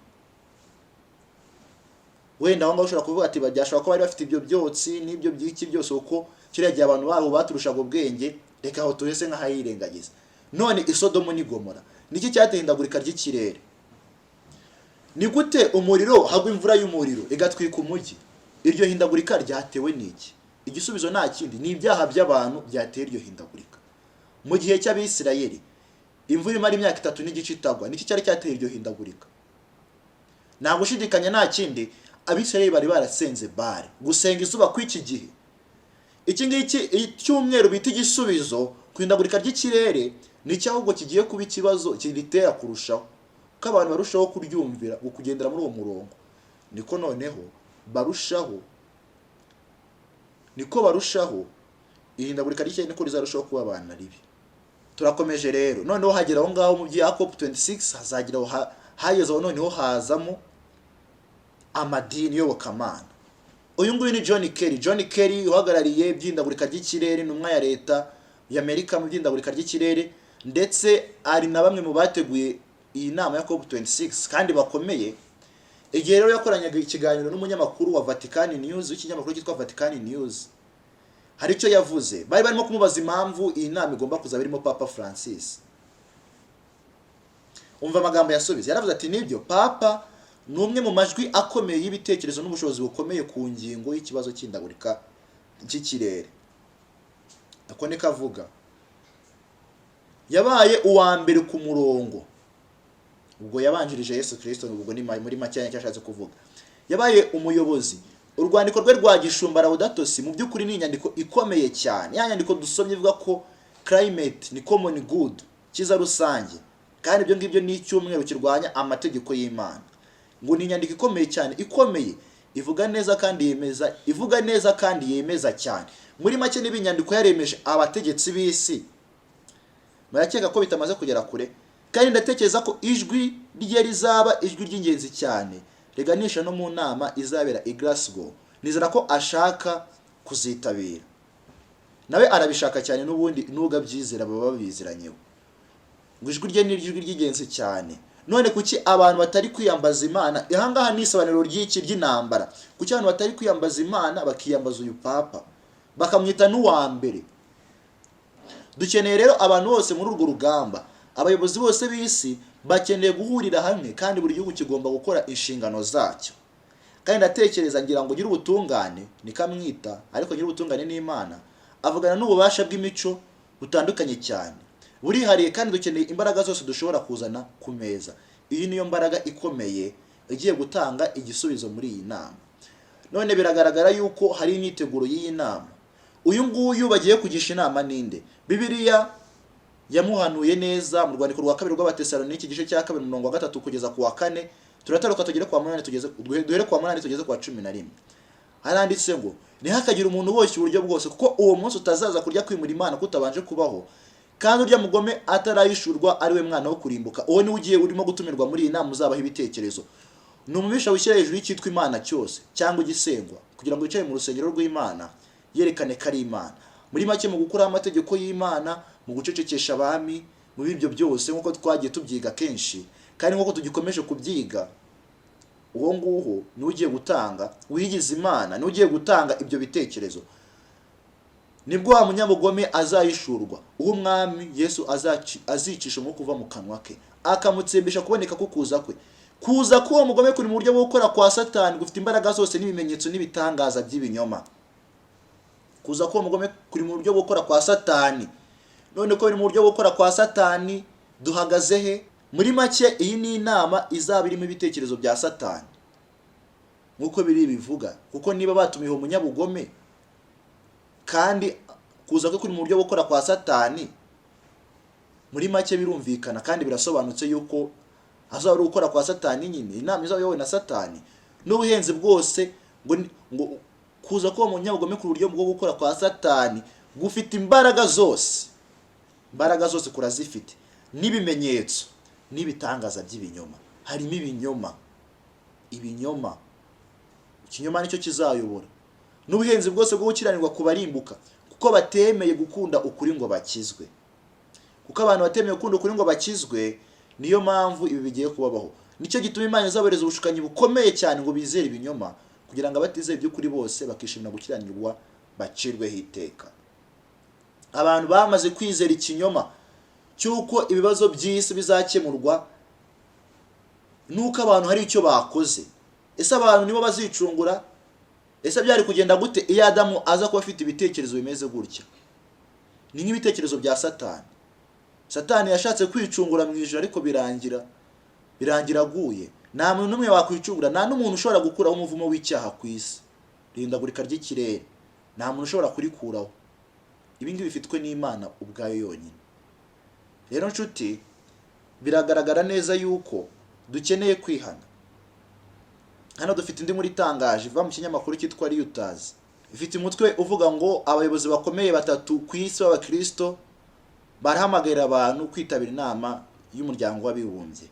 Wenda aho ngaho ushobora kuvuga ati baryashobora ko bari bafite ibyo byotsi n'ibyo byiki byose, uko kiriya gihe abantu babo baturushaga ubwenge, reka aho tuhese nk'ahayirengagiza. None Isodomu ni Gomora, niki cyateye ihindagurika ry'ikirere? Ni gute umuriro hagwa imvura y'umuriro igatwika umujyi? Iryo hindagurika ryatewe n'iki? Igisubizo nta kindi, ni ibyaha by'abantu byateye iryo hindagurika. Mu gihe cy'Abisirayeli imvura imara imyaka 3 n'igice itagwa, niki cyari cyateye iryo hindagurika? Nta gushidikanya nta kindi, Abisirayeli bari barasenze Bali. Gusenga izuba kw'iki gihe, iki ngiki icyumweru bita igisubizo ku hindagurika ry'ikirere, ni cyahubwo kigiye kuba ikibazo kiritera kurushaho, ko abantu barushaho kuryumvira kugendera muri uwo murongo. Niko noneho barushaho ihindagurika ry'ikirere niko rizarushaho kuba abana ribi. Turakomeje rero, noneho hagera aho ngaho mu bya COP26 hazagira hayezaho noneho hazamo amadini yobokamana. Uyu nguyu ni John Kerry uhagarariye iby'ihindagurika ry'ikirere, n'umwe ya leta y'Amerika mu by'ihindagurika ry'ikirere, ndetse ari na bamwe mu bateguye iyi nama ya COP26 kandi bakomeye. Igihe rero yakoranyaga ikiganiro n'umunyamakuru wa Vatican News, w'ikinyamakuru cyitwa Vatican News, hari icyo yavuze. Bari barimo kumubaza impamvu iyi nama igomba kuzaba irimo Papa Francis. Umva amagambo yasubiza. Yaravuze ati nibyo, Papa ni umwe mu majwi akomeye y'ibitekerezo n'ubushobozi bukomeye ku ngingo y'ikibazo cy'ihindagurika ry'ikirere. Ako ni kavuga. Yabaye uwa mbere ku murongo. Ubwo yabanjirije Yesu Kristo, ubwo ni muri make cyashatse kuvuga. Yabaye umuyobozi. Urwandiko rwe rwa Gishumba Laudato Si mu by'ukuri ni inyandiko ikomeye cyane. Ya nyandiko dusomye ivuga ko climate ni common good, kiza rusange, kandi ibyo ngibyo ni icyumweru kirwanya amategeko y'Imana. Ngo ni inyandiko ikomeye cyane, ikomeye, ivuga neza kandi yemeza cyane. muri make niba inyandiko yaremeje abategetsi b'isi, murakeka ko bitamaze kugera kure? Kandi ndatekereza ko ijwi rye rizaba ijwi ry'ingenzi cyane riganisha no mu nama izabera i Glasgow. Nizera ko ashaka kuzitabira, nawe arabishaka cyane, n'ubundi nubwo abyizera baba babiziranyeho. Ngo ijwi rye ni ijwi ry'ingenzi cyane. None kuki abantu batari kwiyambaza Imana? Ihangaha ni isobanuro ry'iki ry'intambara. Kuki abantu batari kwiyambaza Imana bakiyambaza uyu papa bakamwita n'uwa mbere? Dukeneye rero abantu bose muri urwo rugamba. Abayobozi bose b'isi bakeneye guhurira hamwe, kandi buri gihugu kigomba gukora inshingano zacyo. Kandi ndatekereza ngira ngo gira ubutungane nikamwita, ariko gira ubutungane n'Imana avugana n'ububasha bw'imico butandukanye cyane, burihariye, kandi dukeneye imbaraga zose dushobora kuzana ku meza. Iyi niyo mbaraga ikomeye igiye gutanga igisubizo muri iyi nama. None biragaragara yuko hari imyiteguro y'iyi nama. Uyu nguyu bagiye kugisha inama ninde? Bibiliya yamuhanuye neza mu rwandiko rwa 2 rw'Abatesalonike igice cya 2 umurongo wa 3 kugeza ku wa 4. Turataruka tugere kwa 8 duhere kwa 8 tugeze kwa 11. Haranditse ngo ntihakagira umuntu wose uburyo bwose, kuko uwo munsi utazaza kurya kwimura Imana kutabanje kubaho, kandi urya mugome atarayishurwa ari we mwana wo kurimbuka. Uwo ni ugiye urimo gutumirwa muri iyi nama uzabaho ibitekerezo. Ni umubisha wishyira hejuru y'icyitwa Imana cyose cyangwa igisengwa, kugira ngo yicare mu rusengero rw'Imana yerekane ko ari Imana. Muri make mu gukuraho amategeko y'Imana, mu gucecekesha abami, mu bibyo byose nk'uko twagiye tubyiga kenshi, kandi nk'uko tugikomeje kubyiga, uwo nguho ni ugiye gutanga, wigize Imana ni ugiye gutanga ibyo bitekerezo. Nibwo wa munyabugome azayishurwa, uwo Umwami Yesu azicisha mu kuva mu kanwa ke, akamutsembesha kuboneka ko kuza kwe. Kuza k'uwo mugome kuri mu buryo bwo gukora kwa Satani gufite imbaraga zose n'ibimenyetso n'ibitangaza by'ibinyoma. Kuza k'uwo mugome kuri mu buryo bwo gukora kwa Satani. None ko biri mu buryo bwo gukora kwa Satani, duhagaze he? Muri make iyi ni inama izaba irimo ibitekerezo bya Satani nk'uko biri bivuga, kuko niba batumiye umunyabugome kandi kuza kuri mu buryo bwo gukora kwa Satani, muri make birumvikana kandi birasobanutse yuko azaba ari gukora kwa Satani nyine. Inama izaba yowe na Satani n'ubuhenzi bwose, ngo kuza ko umunyabugome ku buryo bwo gukora kwa Satani gufite imbaraga zose kurazifite, n'ibimenyetso n'ibitangaza by'ibinyoma. Harimo ibinyoma, ikinyoma nicyo kizayobora, n'ubuhenzi bwose bwo gukiranirwa kubarimbuka, kuko batemeye gukunda ukuri ngo bakizwe. Kuko abantu batemeye gukunda ukuri ngo bakizwe, niyo mpamvu ibi bigiye kubabaho. Nicyo gituma Imana izabereza ubushukanyi bukomeye cyane ngo bizere ibinyoma, kugira ngo abatizeye iby'ukuri bose bakishimira gukiranirwa bacirweho iteka. Abantu bamaze kwizera ikinyoma cyuko ibibazo by'isi bizakemurwa nuko abantu hari icyo bakoze. Ese abantu nibo bazicungura? Ese byari kugenda gute iyo Adamu aza kuba afite ibitekerezo bimeze gutya? Ni nk'ibitekerezo bya Satani. Satani yashatse kwicungura mu ijuru, ariko birangira aguye. Nta muntu n'umwe wakwicungura, nta n'umuntu ushobora gukuraho umuvumo w'icyaha ku isi. Rihindagurika ry'ikirere, nta muntu ushobora kurikuraho. Ibi ngibi bifitwe n'Imana ubwayo yonyine. Rero nshuti, biragaragara neza yuko dukeneye kwihana. Hano dufite indi muri itangaje iva mu kinyamakuru cyitwa Reuters. Ifite umutwe uvuga ngo abayobozi bakomeye 3 ku isi b'Abakristo barahamagarira abantu kwitabira inama y'umuryango w'abibumbye.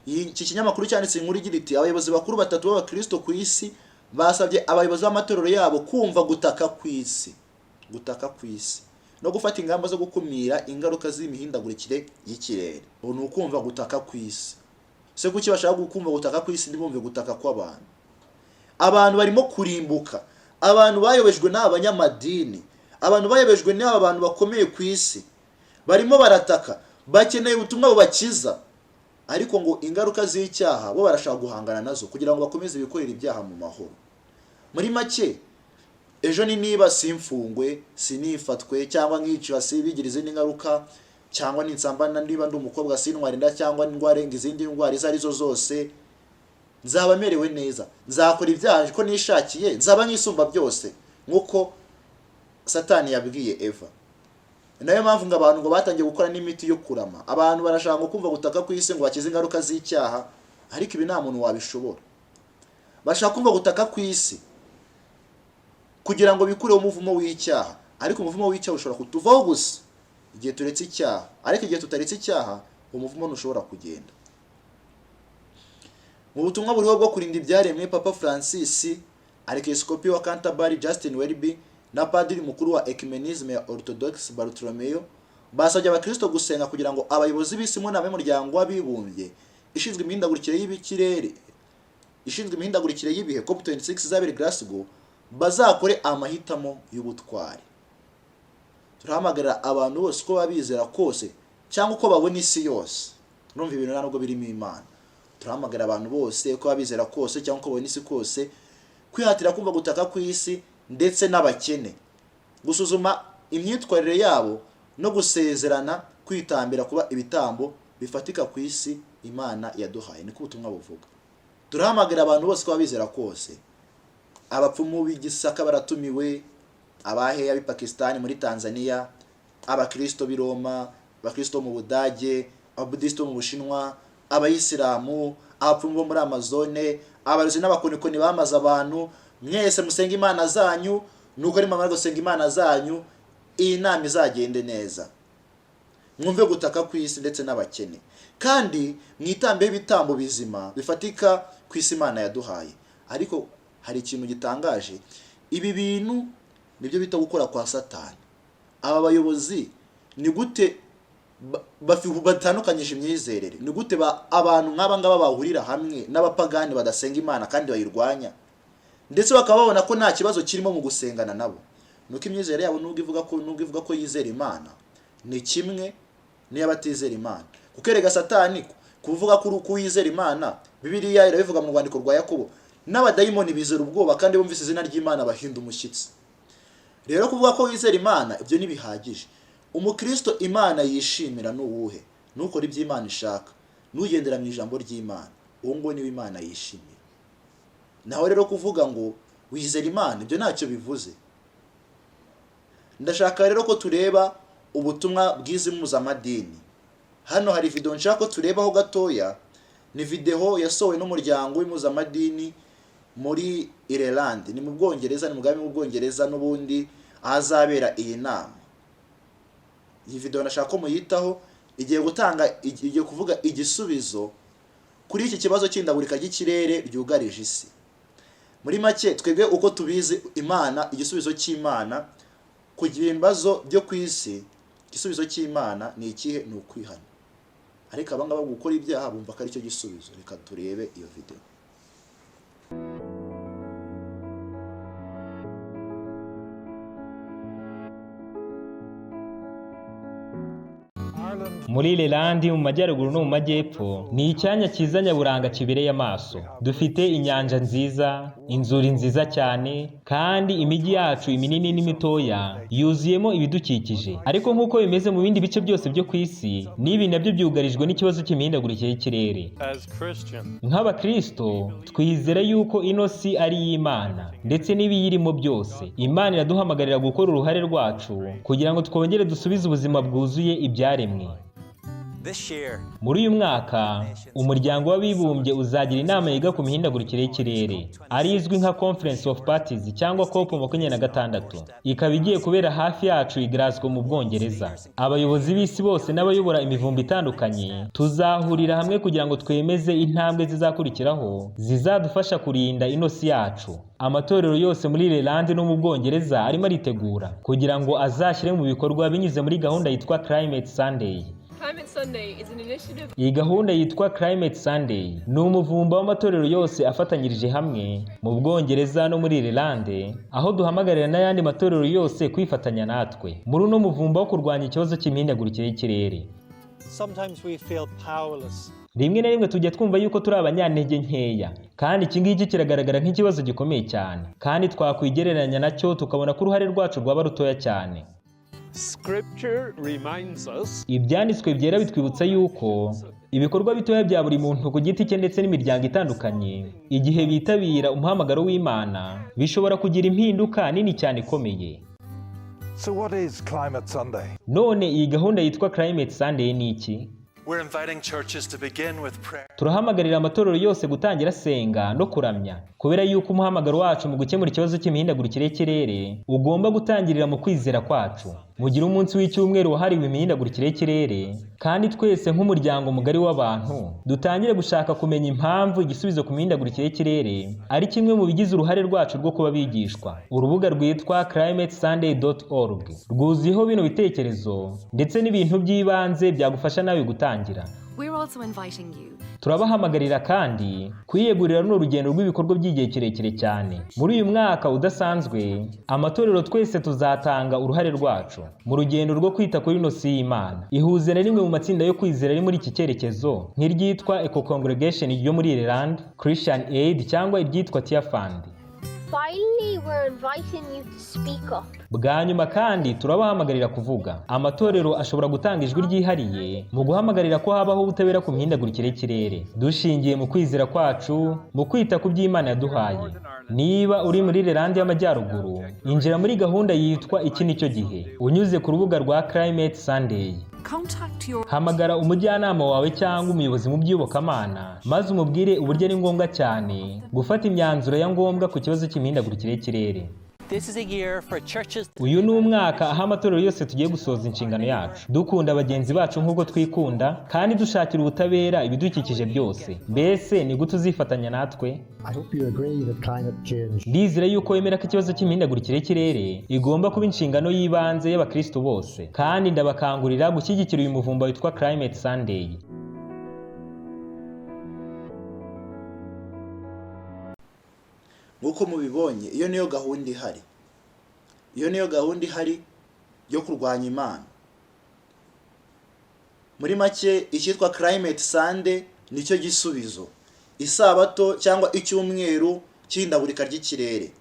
Iki kinyamakuru cyanditse inkuru igira iti abayobozi bakuru 3 b'Abakristo ku isi basabye abayobozi b'amatorero yabo kumva gutaka ku isi no gufata ingamba zo gukumira ingaruka z'imihindagurikire y'ikirere. Ubu ni ukumva gutaka ku isi. Se kuki bashaka gukumva gutaka ku isi ntibumve gutaka kw'abantu? Abantu barimo kurimbuka, abantu bayobejwe n'abanyamadini, abantu bayobejwe n'aba bantu bakomeye ku isi, barimo barataka, bakeneye ubutumwa bubakiza, ariko ngo ingaruka z'icyaha bo barashaka guhangana nazo kugira ngo bakomeze bikorera ibyaha mu mahoro. Muri make, ejo ni niba simfungwe, sinifatwe, cyangwa nk'icyo bigira izindi ngaruka, cyangwa ninsambana niba ndi umukobwa sintwarinda, cyangwa ndware izindi ndwara izo arizo zose, nzaba merewe neza, nzakora ibyaha ko nishakiye, nzaba nkisumba byose nkuko Satani yabwiye Eva. Nayo mpamvu ngo abantu ngo batangiye gukora n'imiti yo kurama. Abantu barashaka kumva gutaka ku isi ngo bakize ingaruka z'icyaha, ariko ibi nta muntu wabishobora. Bashaka kumva gutaka ku isi kugira ngo bikureho umuvumo w'icyaha. Ariko umuvumo w'icyaha ushobora kutuvaho gusa igihe turetse icyaha, ariko igihe tutaretse icyaha umuvumo ntushobora kugenda. Mu butumwa buriho bwo kurinda ibyaremwe, Papa Francis, Archiepiscopi wa Canterbury Justin Welby na Padiri mukuru wa Ecumenisme ya Orthodox Bartolomeo basabye abakristo gusenga kugira ngo abayobozi b'isi mu nama y'umuryango w'abibumbye ishinzwe imihindagurikire y'ibihe COP26 izabera Glasgow bazakore amahitamo y'ubutwari. Turahamagarira abantu bose ko babizera kose cyangwa uko babona isi yose. Urumva ibintu ntabwo birimo Imana. Turahamagarira abantu bose ko babizera kose cyangwa uko babona isi kose kwihatira kumva gutaka kw'isi ndetse n'abakene, gusuzuma imyitwarire yabo no gusezerana kwitambira kuba ibitambo bifatika ku isi Imana yaduhaye. Niko ubutumwa buvuga. Turahamagarira abantu bose ko babizera kose. Abapfumu b'Igisaka baratumiwe, abaheya b'i Pakistan, muri Tanzania, abakristo b'i Roma, abakristo mu Budage, ababudisito mu Bushinwa, abayisilamu, abapfumu bo muri Amazone, abarozi n'abakonikoni bamaze abantu. Mwese musenga imana zanyu, nuko nimamara gusenga imana zanyu iyi nama izagende neza. Mwumve gutaka kw'isi ndetse n'abakene, kandi mwitambe ibitambo bizima bifatika ku isi Imana yaduhaye. Ariko hari ikintu gitangaje, ibi bintu nibyo bita gukora kwa Satani. Aba bayobozi ni gute batandukanyije imyizerere? Ni gute abantu nk'aba ngaba bahurira hamwe n'abapagani badasenga Imana kandi bayirwanya, ndetse bakaba babona ko nta kibazo kirimo mu gusengana nabo? Nuko imyizerere yabo nubwo ivuga ko yizera Imana ni kimwe n'iy'abatizera Imana. Kuko erega Satani kuvuga ko yizera Imana, Bibiliya irabivuga mu rwandiko rwa Yakobo, n'abadayimoni bizera ubwoba kandi bumvise izina ry'Imana bahinda umushyitsi. Rero kuvuga ko wizera Imana ibyo ntibihagije. Umukristo Imana yishimira n'uwuhe? Nukora ibyo Imana ishaka, nugendera mu ijambo ry'Imana, uwo ngo niwe Imana yishimira. Naho rero kuvuga ngo wizera Imana ibyo ntacyo bivuze. Ndashaka rero ko tureba ubutumwa bw'izi mpuzamadini. Hano hari video nshaka ko turebaho gatoya. Ni video yasohowe n'umuryango w'impuzamadini muri Ireland, ni mu Bwongereza, ni mugabe mu Bwongereza n'ubundi ahazabera iyi nama. Iyi video nashaka ko muyitaho, igiye kuvuga igisubizo kuri iki kibazo cy'indagurika ry'ikirere ryugarije isi. Muri make twebwe uko tubizi Imana, igisubizo cy'Imana ku bibazo byo ku isi, igisubizo cy'Imana ni ikihe? Ni ukwihana. Ariko abangaba gukora ibyaha bumva ko ari cyo gisubizo. Reka turebe iyo video. Muri Ireland mu majyaruguru no mu majyepfo ni icyanya cyiza nyaburanga kibereye amaso. Dufite inyanja nziza, inzuri nziza cyane, kandi imijyi yacu iminini n'imitoya yuzuyemo ibidukikije. Ariko nk'uko bimeze mu bindi bice byose byo ku isi, n'ibi nabyo byugarijwe n'ikibazo cy'imihindagurikire y'ikirere. Nk'abakristo twizera yuko ino si ari iy'Imana ndetse n'ibiyirimo byose. Imana iraduhamagarira gukora uruhare rwacu kugira ngo twongere dusubize ubuzima bwuzuye ibyaremwe. Muri uyu mwaka umuryango w'abibumbye uzagira inama yiga ku mihindagurikire y'ikirere, ari izwi nka Conference of Parties cyangwa COP26. Ikaba igiye kubera hafi yacu i Glasgow mu Bwongereza. Abayobozi b'isi bose n'abayobora imivumbi itandukanye tuzahurira hamwe kugira ngo twemeze intambwe zizakurikiraho zizadufasha kurinda ino si yacu. Amatorero yose muri Ireland no mu Bwongereza arimo aritegura kugira ngo azashyire mu bikorwa binyuze muri gahunda yitwa Climate Sunday. Iyi gahunda yitwa Climate Sunday ni umuvumba w'amatorero yose afatanyirije hamwe mu Bwongereza no muri Ireland, aho duhamagarira n'ayandi matorero yose kwifatanya natwe muri uno muvumba wo kurwanya ikibazo cy'imihindagurikire y'ikirere. Rimwe na rimwe tujya twumva yuko turi abanyantege nkeya, kandi iki ngiki kiragaragara nk'ikibazo gikomeye cyane, kandi twakwigereranya nacyo tukabona ko uruhare rwacu rwaba rutoya cyane. Ibyanditswe byera bitwibutsa yuko ibikorwa bitoya bya buri muntu ku giti cye ndetse n'imiryango itandukanye, igihe bitabira umuhamagaro w'Imana, bishobora kugira impinduka nini cyane ikomeye. So what is Climate Sunday? None iyi gahunda yitwa Climate Sunday ni iki? We're inviting churches to begin with prayer. Turahamagarira amatorero yose gutangira senga no kuramya, kubera yuko umuhamagaro wacu mu gukemura ikibazo cy'imihindagurikire y'ikirere ugomba gutangirira mu kwizera kwacu. Mugire umunsi w'icyumweru wahariwe imihindagurikire y'ikirere, kandi twese nk'umuryango mugari w'abantu dutangire gushaka kumenya impamvu igisubizo ku mihindagurikire y'ikirere ari kimwe mu bigize uruhare rwacu rwo kuba bigishwa. Urubuga rwitwa climatesunday.org rwuzuyeho bino bitekerezo ndetse n'ibintu by'ibanze byagufasha nawe gutangira. We're also inviting you. Turabahamagarira kandi kwiyegurira runo rugendo rw'ibikorwa by'igihe kirekire cyane. Muri uyu mwaka udasanzwe, amatorero twese tuzatanga uruhare rwacu mu rugendo rwo kwita kuri ino si y'Imana. Ihuze na rimwe mu matsinda yo kwizera ari muri iki cyerekezo, nk'iryitwa Eco Congregation ryo muri Ireland, Christian Aid cyangwa iryitwa Tear Fund. Finally, we're inviting you to speak up. Bwa nyuma kandi turabahamagarira kuvuga. Amatorero ashobora gutanga ijwi ryihariye mu guhamagarira ko habaho ubutabera ku mihindagurikire y'ikirere, dushingiye mu kwizera kwacu mu kwita ku by'Imana yaduhaye. Niba uri muri Ireland y'Amajyaruguru, injira muri gahunda yitwa Iki Nicyo Gihe unyuze ku rubuga rwa Climate Sunday. Hamagara umujyanama wawe cyangwa umuyobozi mu by'iyobokamana, maze umubwire uburyo ari ngombwa cyane gufata imyanzuro ya ngombwa ku kibazo cy'imihindagurikire y'ikirere. Uyu ni umwaka aho amatorero yose tugiye gusoza inshingano yacu, dukunda bagenzi bacu nk'uko twikunda, kandi dushakira ubutabera ibidukikije byose. Mbese ni gute uzifatanya natwe? Ndizera yuko wemera ko ikibazo cy'imihindagurikire y'ikirere igomba kuba inshingano y'ibanze y'abakristo bose, kandi ndabakangurira gushyigikira uyu muvumba witwa Climate Sunday. Nk'uko mubibonye, iyo niyo gahunda ihari yo kurwanya Imana. Muri make, icyitwa Climate Sunday nicyo gisubizo. Isabato cyangwa icyumweru cy'ihindagurika ry'ikirere.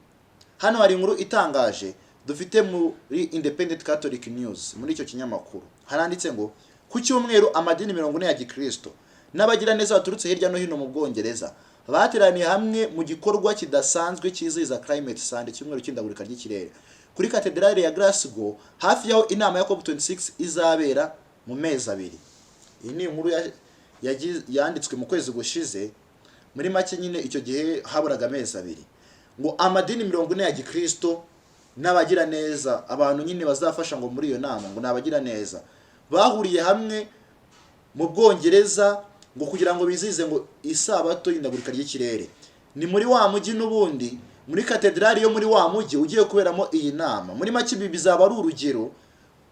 Hano hari inkuru itangaje dufite muri Independent Catholic News, muri icyo kinyamakuru. Haranditse ngo ku cyumweru amadini 40 ya Gikristo n'abagiraneza baturutse hirya no hino mu Bwongereza bateraniye hamwe mu gikorwa kidasanzwe cyizihiza Climate Sunday, cyumweru cy'ihindagurika ry'ikirere, kuri katedrale ya Glasgow, hafi yaho inama ya COP26 izabera mu mezi abiri. Iyi ni inkuru yanditswe mu kwezi gushize. Muri make nyine icyo gihe haburaga amezi abiri ngo amadini 40 ya Gikristo n'abagira neza, abantu nyine bazafasha ngo muri iyo nama ngo nabagira neza, bahuriye hamwe mu Bwongereza ngo kugira ngo bizize ngo isabato y'ihindagurika ry'ikirere. Ni muri wa mujyi n'ubundi, muri katedrali yo muri wa mujyi ugiye kuberamo iyi nama. Muri make ibi bizaba ari urugero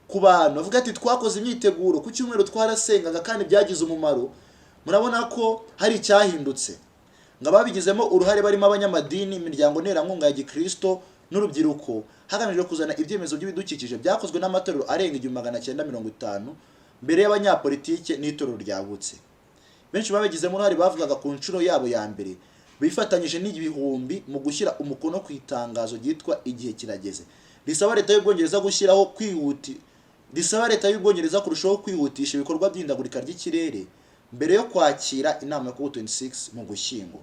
ku bantu bavuga ati twakoze imyiteguro ku cyumweru, twarasengaga kandi byagize umumaro. Murabona ko hari icyahindutse. Ngababigizemo uruhare barimo abanyamadini, imiryango nterankunga ya Gikristo n'urubyiruko, hagamijwe kuzana ibyemezo by'ibidukikije byakozwe n'amatorero arenga 1950 mbere y'abanyapolitike n'itorero ryagutse. Benshi babigizemo uruhare bavugaga ku nshuro yabo ya mbere, bifatanyije n'ibihumbi mu gushyira umukono ku itangazo ryitwa Igihe Kirageze, risaba leta y'Ubwongereza kurushaho kwihutisha ibikorwa by'ihindagurika ry'ikirere mbere yo kwakira inama ya COP26 mu Gushyingo.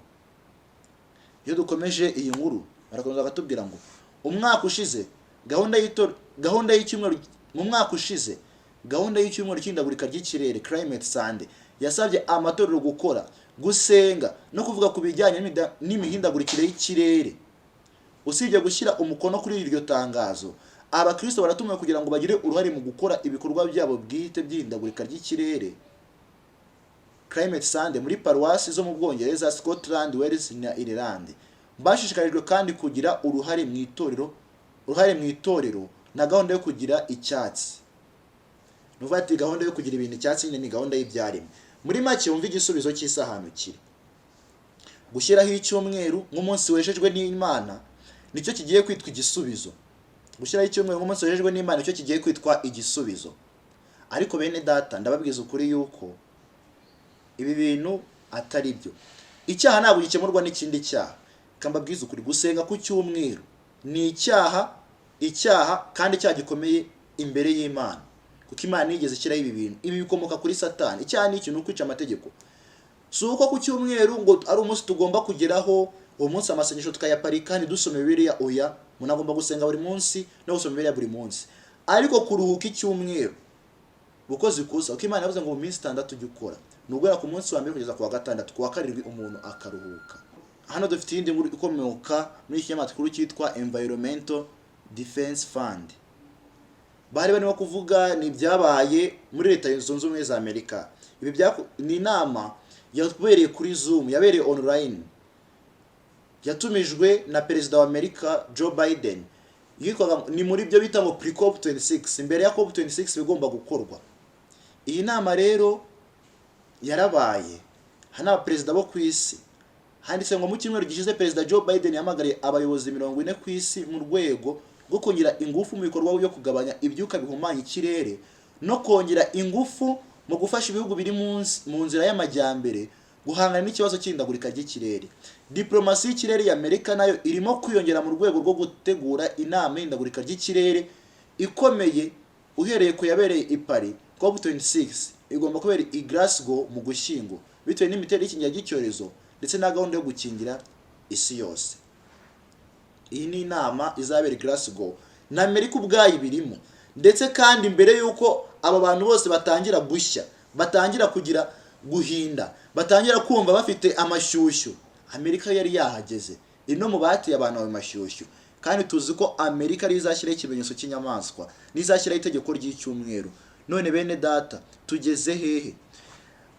Iyo dukomeje iyi nkuru barakomeza batubwira ngo umwaka ushize gahunda y'icyumweru cy'ihindagurika ry'ikirere Climate Sunday yasabye amatorero gukora, gusenga no kuvuga ku bijyanye n'imihindagurikire y'ikirere. Usibye gushyira umukono kuri iryo tangazo, abakristo baratumwe kugira ngo bagire uruhare mu gukora ibikorwa byabo bwite by'ihindagurika ry'ikirere Climate Sunday muri paruwasi zo mu Bwongereza, Scotland, Wales na Ireland. Bashishikarijwe kandi kugira uruhare mu itorero na gahunda yo kugira icyatsi. Nuvati gahunda yo kugira ibintu icyatsi ni gahunda y'ibyaremwe. Muri make wumva igisubizo cy'isahano kiri. Gushyiraho icyumweru nk'umunsi wejejwe n'Imana nicyo kigiye kwitwa igisubizo. Gushyiraho icyumweru nk'umunsi wejejwe n'Imana nicyo kigiye kwitwa igisubizo. Ariko bene data, ndababwiza ukuri yuko ibi bintu atari byo. Icyaha ntabwo gikemurwa n'ikindi cyaha. Kambabwiza ukuri, gusenga ku cyumweru ni icyaha kandi icyaha gikomeye imbere y'Imana. Kuko Imana yigeze ishyiraho ibi bintu. Ibi bikomoka kuri Satani. Icyaha ni ikintu kwica amategeko. Si uko ku cyumweru ngo ari umunsi tugomba kugeraho, uwo munsi amasengesho tukayaparika ntidusome Bibiliya. Oya, umuntu agomba gusenga buri munsi no gusoma Bibiliya buri munsi. Ariko kuruhuka icyumweru bukozi kusa uko Imana yavuze ngo mu minsi 6 ujye ukora nugera ku munsi wa mbere kugeza ku wa gatandatu ku wa karindwi umuntu akaruhuka. Hano dufite iyindi nkuru ikomoka muri ikinyamakuru cyitwa Environmental Defense Fund. Bari barimo kuvuga ni byabaye muri Leta Zunze Ubumwe za Amerika. Ibi ni inama yabereye kuri Zoom, yabereye online, yatumijwe na Perezida wa Amerika Joe Biden. Ni muri byo bita ngo pre-COP26, imbere ya COP26 bigomba gukorwa. Iyi nama rero yarabaye hana perezida bo ku isi. Handitse ngo mu cyumweru gishize Perezida Joe Biden yamagariye abayobozi 40 ku isi mu rwego rwo kongera ingufu mu bikorwa byo kugabanya ibyuka bihumanya ikirere no kongera ingufu mu gufasha ibihugu biri mu nzira y'amajyambere guhangana n'ikibazo cy'indagurika ry'ikirere. Diplomasi y'ikirere ya Amerika nayo irimo kwiyongera mu rwego rwo gutegura inama y'indagurika ry'ikirere ikomeye uhereye ku yabereye i Paris. COP26 igomba kubera i Glasgow mu Gushyingo bitewe n'imiterere y'ikingira cy'icyorezo ndetse na gahunda yo gukingira isi yose. Iyi ni inama izabera i Glasgow na Amerika ubwayo birimo, ndetse kandi mbere yuko aba bantu bose batangira gushya, batangira kugira guhinda, batangira kumva bafite amashyushyu, Amerika yari yahageze. Ino mu batiye abantu ayo mashyushyu, kandi tuzi ko Amerika ari izashyiraho ikimenyetso cy'inyamaswa, nizashyiraho itegeko ry'icyumweru. None bene data tugeze hehe?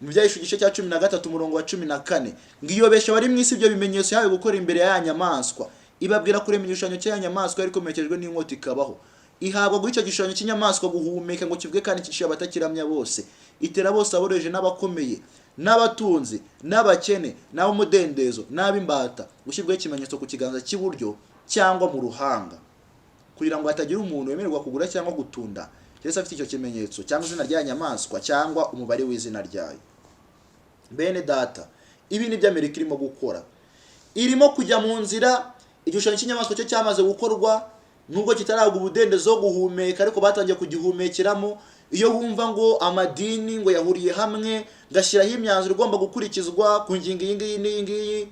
Mu byahishwe igice cya 13 umurongo wa 14 ngiyobesha bari mu isi ibyo bimenyetso yawe gukora imbere ya nyamaswa, ibabwira kurema igishushanyo cya nyamaswa ariko komekejwe n'inkota ikabaho. Ihabwa guhica igishushanyo cy'inyamaswa guhumeka ngo kivuge kandi kishiye abatakiramya bose. Itera bose aboroheje n'abakomeye n'abatunzi n'abakene n'abumudendezo n'abimbata gushyirwaho ikimenyetso ku kiganza cy'iburyo cyangwa mu ruhanga, kugira ngo hatagira umuntu wemererwa kugura cyangwa gutunda cyese afite icyo kimenyetso cyangwa izina rya nyamaswa cyangwa umubare w'izina ryayo. Bene data, ibi ni byo Amerika irimo gukora. Irimo kujya mu nzira igishushanyo cy'inyamaswa cyo cyamaze gukorwa, nubwo kitaragwa ubudendezo wo guhumeka ariko batangiye kugihumekeramo. Iyo wumva ngo amadini ngo yahuriye hamwe gashyiraho imyanzuro igomba gukurikizwa ku ngingo iyi ngiyi,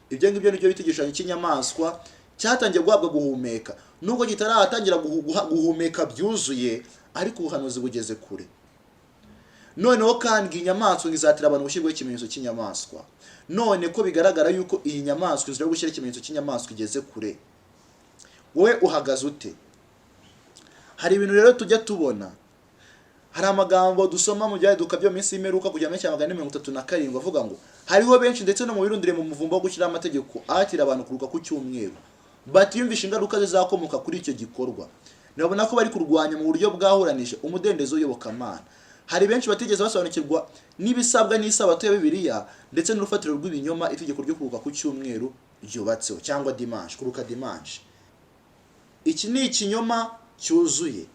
ibyo ngibyo nibyo bita igishushanyo cy'inyamaswa cyatangiye guhabwa guhumeka, nubwo kitaratangira guhumeka byuzuye ariko ubuhanuzi bugeze kure. Noneho kandi inyamaswa izatira abantu gushyirwaho ikimenyetso cy'inyamaswa. None ko bigaragara yuko iyi nyamaswa izira gushyira ikimenyetso cy'inyamaswa igeze kure, wowe uhagaze ute? Hari ibintu rero tujya tubona, hari amagambo dusoma mu byaduka byo minsi y'imperuka kujya mu 37 avuga ngo hariho benshi ndetse no mu birundire mu muvumba wo gushyira amategeko ahatira abantu kuruka ku cyumweru, batiyumvisha ingaruka zizakomoka kuri icyo gikorwa. Nabona ko bari kurwanya mu buryo bwahuranije umudendezo w'iyobokamana. Hari benshi batigeze basobanukirwa n'ibisabwa n'isabato ya Bibiliya ndetse n'urufatiro rw'ibinyoma itegeko ryo kuruka ku cyumweru ryubatseho cyangwa dimanche, kuruka dimanche. Iki ni ikinyoma cyuzuye.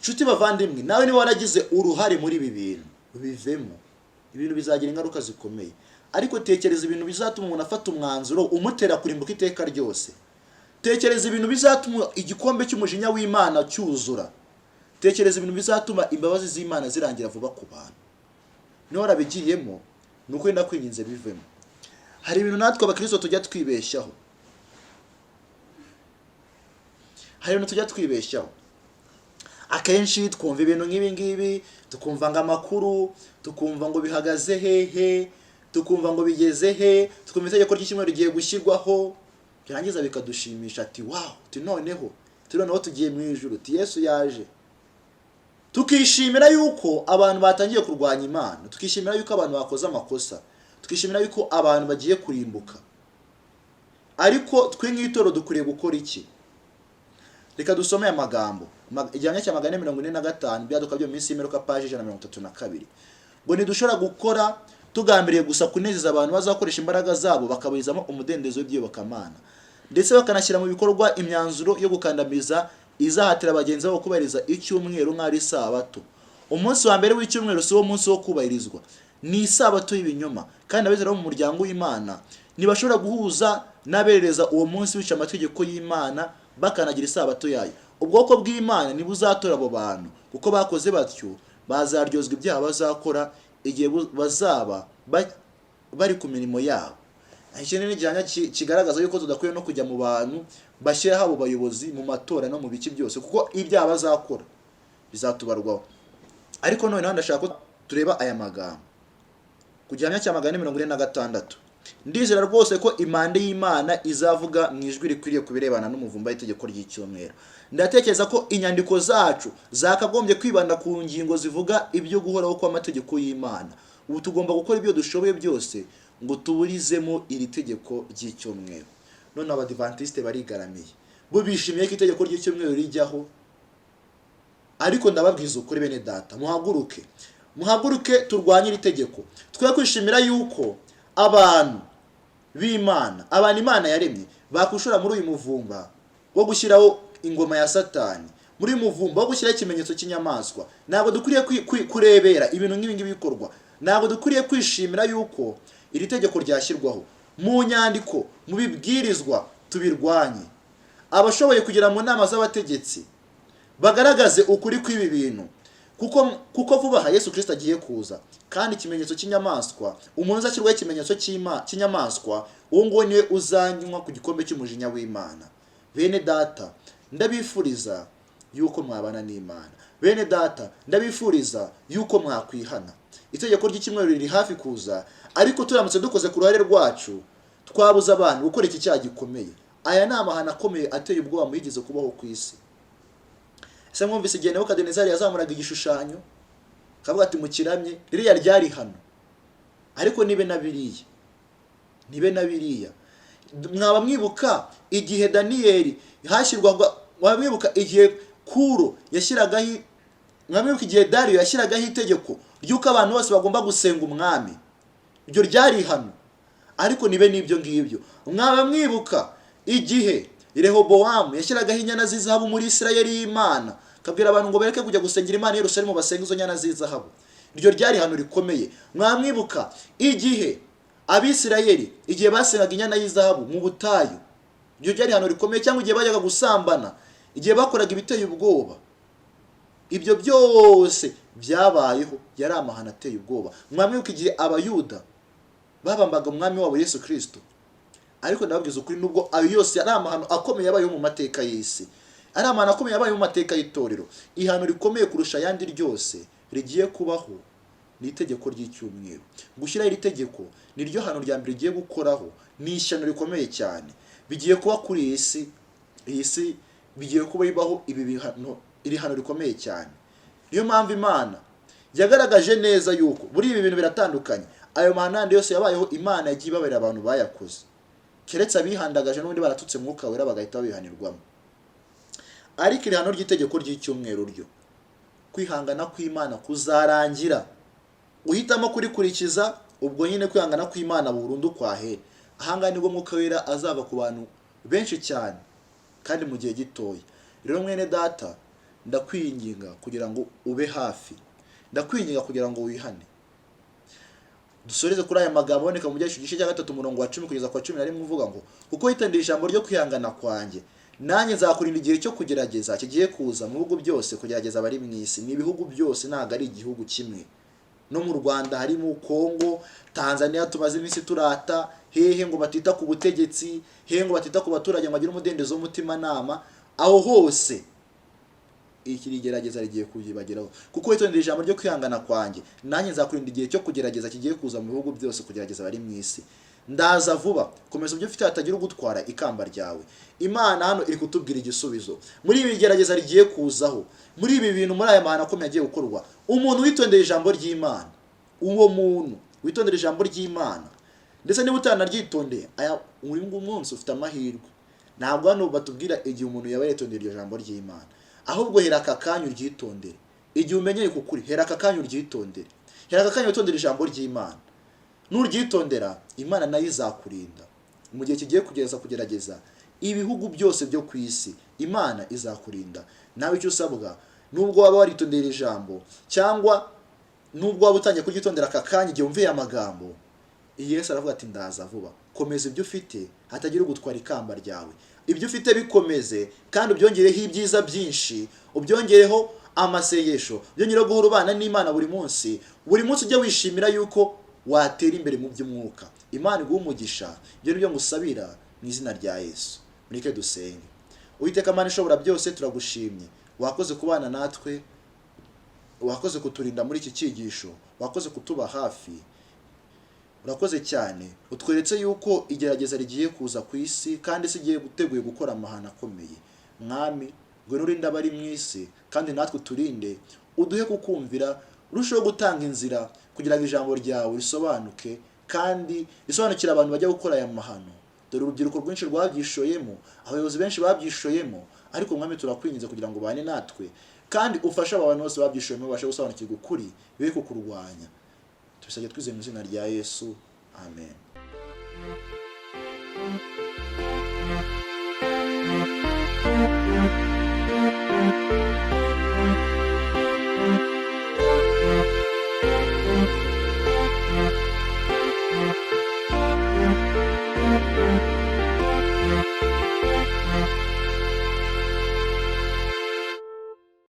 Nshuti bavandimwe, nawe ni waragize uruhare muri ibi bintu, bivemo. Ibintu bizagira ingaruka zikomeye. Ariko tekereza ibintu bizatuma umuntu afata umwanzuro umutera kurimbuka iteka ryose. Tekereza ibintu bizatuma igikombe cy'umujinya w'Imana cyuzura. Tekereza ibintu bizatuma imbabazi z'Imana zirangira vuba ku bantu. Niho rabigiyemo nuko wenda kwinginze bivemo. Hari ibintu natwe abakristo tujya twibeshyaho. Akenshi twumva ibintu nk'ibi ngibi, tukumva ngo amakuru, tukumva ngo bihagaze hehe, tukumva ngo bigeze he, tukumva itegeko ry'icyumweru rigiye gushyirwaho, byarangiza bikadushimisha ati wow, noneho tugiye mu ijuru, Yesu yaje. Tukishimira yuko abantu batangiye kurwanya Imana, tukishimira yuko abantu bakoze amakosa, tukishimira yuko abantu bagiye kurimbuka. Ariko twe nk'itoro dukuriye gukora iki? Reka dusome aya magambo. Igihanga cya 445 byaduka byo minsi y'imperuka page 132. Ngo ntidushobora gukora tugambiriye gusa kunezeza abantu bazakoresha imbaraga zabo bakaburizamo umudendezo w'ibyobokamana, ndetse bakanashyira mu bikorwa imyanzuro yo gukandamiza izahatira abagenzi babo kubahiriza icyumweru nk'ari isabato. Umunsi wa mbere w'icyumweru si wo munsi wo kubahirizwa, ni isabato y'ibinyoma, kandi abizera mu muryango w'Imana ntibashobora guhuza n'aberereza uwo munsi wica amategeko y'Imana bakanagira isabato yayo. Ubwoko bw'Imana nibuzatora abo bantu, kuko bakoze batyo bazaryozwa ibyaha bazakora igihe bazaba bari ku mirimo yabo. Iki ni igihanga kigaragaza yuko tudakwiye no kujya mu bantu bashyiraho abo bayobozi mu matora no mu biki byose, kuko ibyaha bazakora bizatubarwaho. ariko noneho ndashaka ko tureba aya magambo ku gihamya cya 446. Ndizera rwose ko impande y'Imana izavuga mu ijwi rikwiriye kubirebana n'umuvumba w'itegeko ry'icyumweru. Ndatekereza ko inyandiko zacu zakagombye kwibanda ku ngingo zivuga ibyo guhoraho kw'amategeko y'Imana. Ubu tugomba gukora ibyo dushoboye byose ngo tuburizemo iri tegeko ry'icyumweru. None abadivantiste barigaramiye, bo bishimiye ko itegeko ry'icyumweru rijyaho, ariko ndababwiza ukuri bene data, muhaguruke turwanye iri tegeko. Twe kwishimira yuko abantu b'Imana, abantu Imana yaremye bakushura muri uyu muvumba wo gushyiraho ingoma ya Satani, muri uyu muvumba wo gushyiraho ikimenyetso cy'inyamaswa. Ntabwo dukwiriye kurebera ibintu nk'ibi bikorwa. Ntabwo dukwiriye kwishimira yuko iri tegeko ryashyirwaho. Mu nyandiko, mu bibwirizwa tubirwanye. Abashoboye kugera mu nama z'abategetsi bagaragaze ukuri kw'ibi bintu, kuko vuba aha Yesu Kristo agiye kuza, kandi ikimenyetso cy'inyamaswa, umuntu uzashyirwaho ikimenyetso cy'inyamaswa, uwo nguwo niwe uzanywa ku gikombe cy'umujinya w'Imana. Bene data, ndabifuriza yuko mwabana n'Imana. Bene data, ndabifuriza yuko mwakwihana. Itegeko ry'icyumweru riri hafi kuza, ariko turamutse dukoze ku ruhare rwacu, twabuza abantu gukora iki cyaha gikomeye. Aya ni amahano akomeye ateye ubwoba muhigeze kubaho ku isi. Ese mwumvise igihe Nebukadinezari yazamuraga igishushanyo kavuga ati mukiramye, ririya ryari hano, ariko nibe na biriya. Mwaba mwibuka igihe Daniyeli hashyirwaga, mwamwibuka igihe Kuro yashyiragaho, mwamwibuka igihe Dariyo yashyiragaho itegeko ry'uko abantu bose bagomba gusenga umwami. Iryo ryari hano, ariko nibe n'ibyo ngibyo. Mwaba mwibuka igihe Rehobowamu yashyiragaho inyana z'izahabu muri Isirayeli y'Imana, kabwira abantu ngo bereke kujya gusengera Imana i Yerusalemu basenga izo nyana z'izahabu. Iryo ryari hano rikomeye. Mwamwibuka igihe Abisirayeli igihe basengaga inyana y'izahabu mu butayu. Iryo ryari hano rikomeye. Cyangwa igihe bajyaga gusambana, igihe bakoraga ibiteye ubwoba. Ibyo byose byabayeho, yari amahano ateye ubwoba. Mwamwibuka igihe Abayuda babambaga umwami wabo Yesu Kristo. Ariko ndababwiza ukuri, nubwo ayo yose ari amahano akomeye yabayeho mu mateka y'isi, ari amahano akomeye yabayeho mu mateka y'itorero, ihano rikomeye kurusha ayandi ryose rigiye kubaho ni itegeko ry'icyumweru. Gushyiraho iri tegeko ni ryo hano rya mbere rigiye gukoraho, ni ishyano rikomeye cyane bigiye kuba kuri iyi si bigiye kuba bibaho iri hano rikomeye cyane. Niyo mpamvu Imana yagaragaje neza yuko buri ibi bintu biratandukanye. Ayo mahano yose yabayeho, Imana yagiye ibabarira abantu bayakoze, keretse abihandagaje n'ubundi baratutse Mwuka Wera bagahita babihanirwamo. Ariko iri hano ry'itegeko ry'icyumweru ryo, kwihangana kw'Imana kuzarangira, uhitamo kurikurikiza, ubwo nyine kwihangana kw'Imana burundu kwahe. Ahangaha nibwo Mwuka Wera azava ku bantu benshi cyane kandi mu gihe gitoya. Rero mwene data, ndakwinginga kugira ngo ube hafi, ndakwinginga kugira ngo wihane. Dusoreze kuri aya magambo aboneka mu gice cya 3 umurongo wa 10 kugeza kwa 11 uvuga ngo, kuko hitandira ijambo ryo kwihangana kwanjye, nanjye nzakurinda igihe cyo kugerageza kigiye kuza mu bihugu byose. Kugerageza abari mu isi ni ibihugu byose, ntago ari igihugu kimwe. No mu Rwanda harimo Kongo, Tanzania tumaze iminsi turata, hehe ngo batita ku butegetsi, hehe ngo batita ku baturage ngo bagire umudendezo w'umutima nama. Aho hose iki gerageza rigiye kujibagiraho, kuko hitondera ijambo ryo kwihangana kwanjye, nanjye nzakurinda igihe cyo kugerageza kigiye kuza mu bihugu byose. Kugerageza bari mu isi, ndaza vuba. Komeza ibyo ufite hatagira ugutwara ikamba ryawe. Imana hano iri kutubwira igisubizo muri ibi gerageza rigiye kuzaho, muri ibi bintu, muri aya mahano akomeye agiye gukorwa. Umuntu witondera ijambo ry'Imana, uwo muntu witondera ijambo ry'Imana, ndetse niba utanaryitondeye, uri munsi ufite amahirwe. Ntabwo hano batubwira igihe umuntu yaba yitondera iryo jambo ry'Imana, ahubwo hera aka kanya uryitondere. Igihe umenyeye kukuri, hera aka kanya uryitondere. Hera aka kanya witondera ijambo ry'Imana. Nuryitondera, Imana nayo izakurinda mu gihe kigiye kugerageza ibihugu byose byo ku isi. Imana izakurinda. Nawe icyo usabwa, nubwo waba waritondera ijambo, cyangwa nubwo waba utangiye kuryitondera aka kanya igihe wumviye amagambo, Yesu aravuga ati ndaza vuba. Komeza ibyo ufite hatagira ugutwara ikamba ryawe. Ibyo ufite bikomeze, kandi ubyongereho ibyiza byinshi, ubyongereho amasengesho, ubyongereho guhora ubana n'Imana buri munsi. Buri munsi ujye wishimira yuko watera imbere mu by'umwuka. Imana iguhe umugisha. Ibyo nibyo ngusabira mu izina rya Yesu. Mureke dusenge. Uwiteka Mana ishobora byose, turagushimye, wakoze kubana natwe wakoze kuturinda muri iki cyigisho, wakoze kutuba hafi, urakoze cyane. Utweretse yuko igerageza rigiye kuza ku isi kandi isi igiye guteguye gukora amahano akomeye. Mwami, ngwino urinde abari mu isi kandi natwe turinde, uduhe kukumvira, urusheho gutanga inzira kugira ngo ijambo ryawe risobanuke kandi risobanukira abantu bajya gukora aya mahano. Dore urubyiruko rwinshi rwabyishoyemo, abayobozi benshi babyishoyemo, ariko Mwami turakwinginze kugira ngo ubane natwe kandi ufashe abantu bose babyishoyemo babashe gusobanukirwa ukuri, bibe kukurwanya. Tubisabye twizeye mu izina rya Yesu, amen.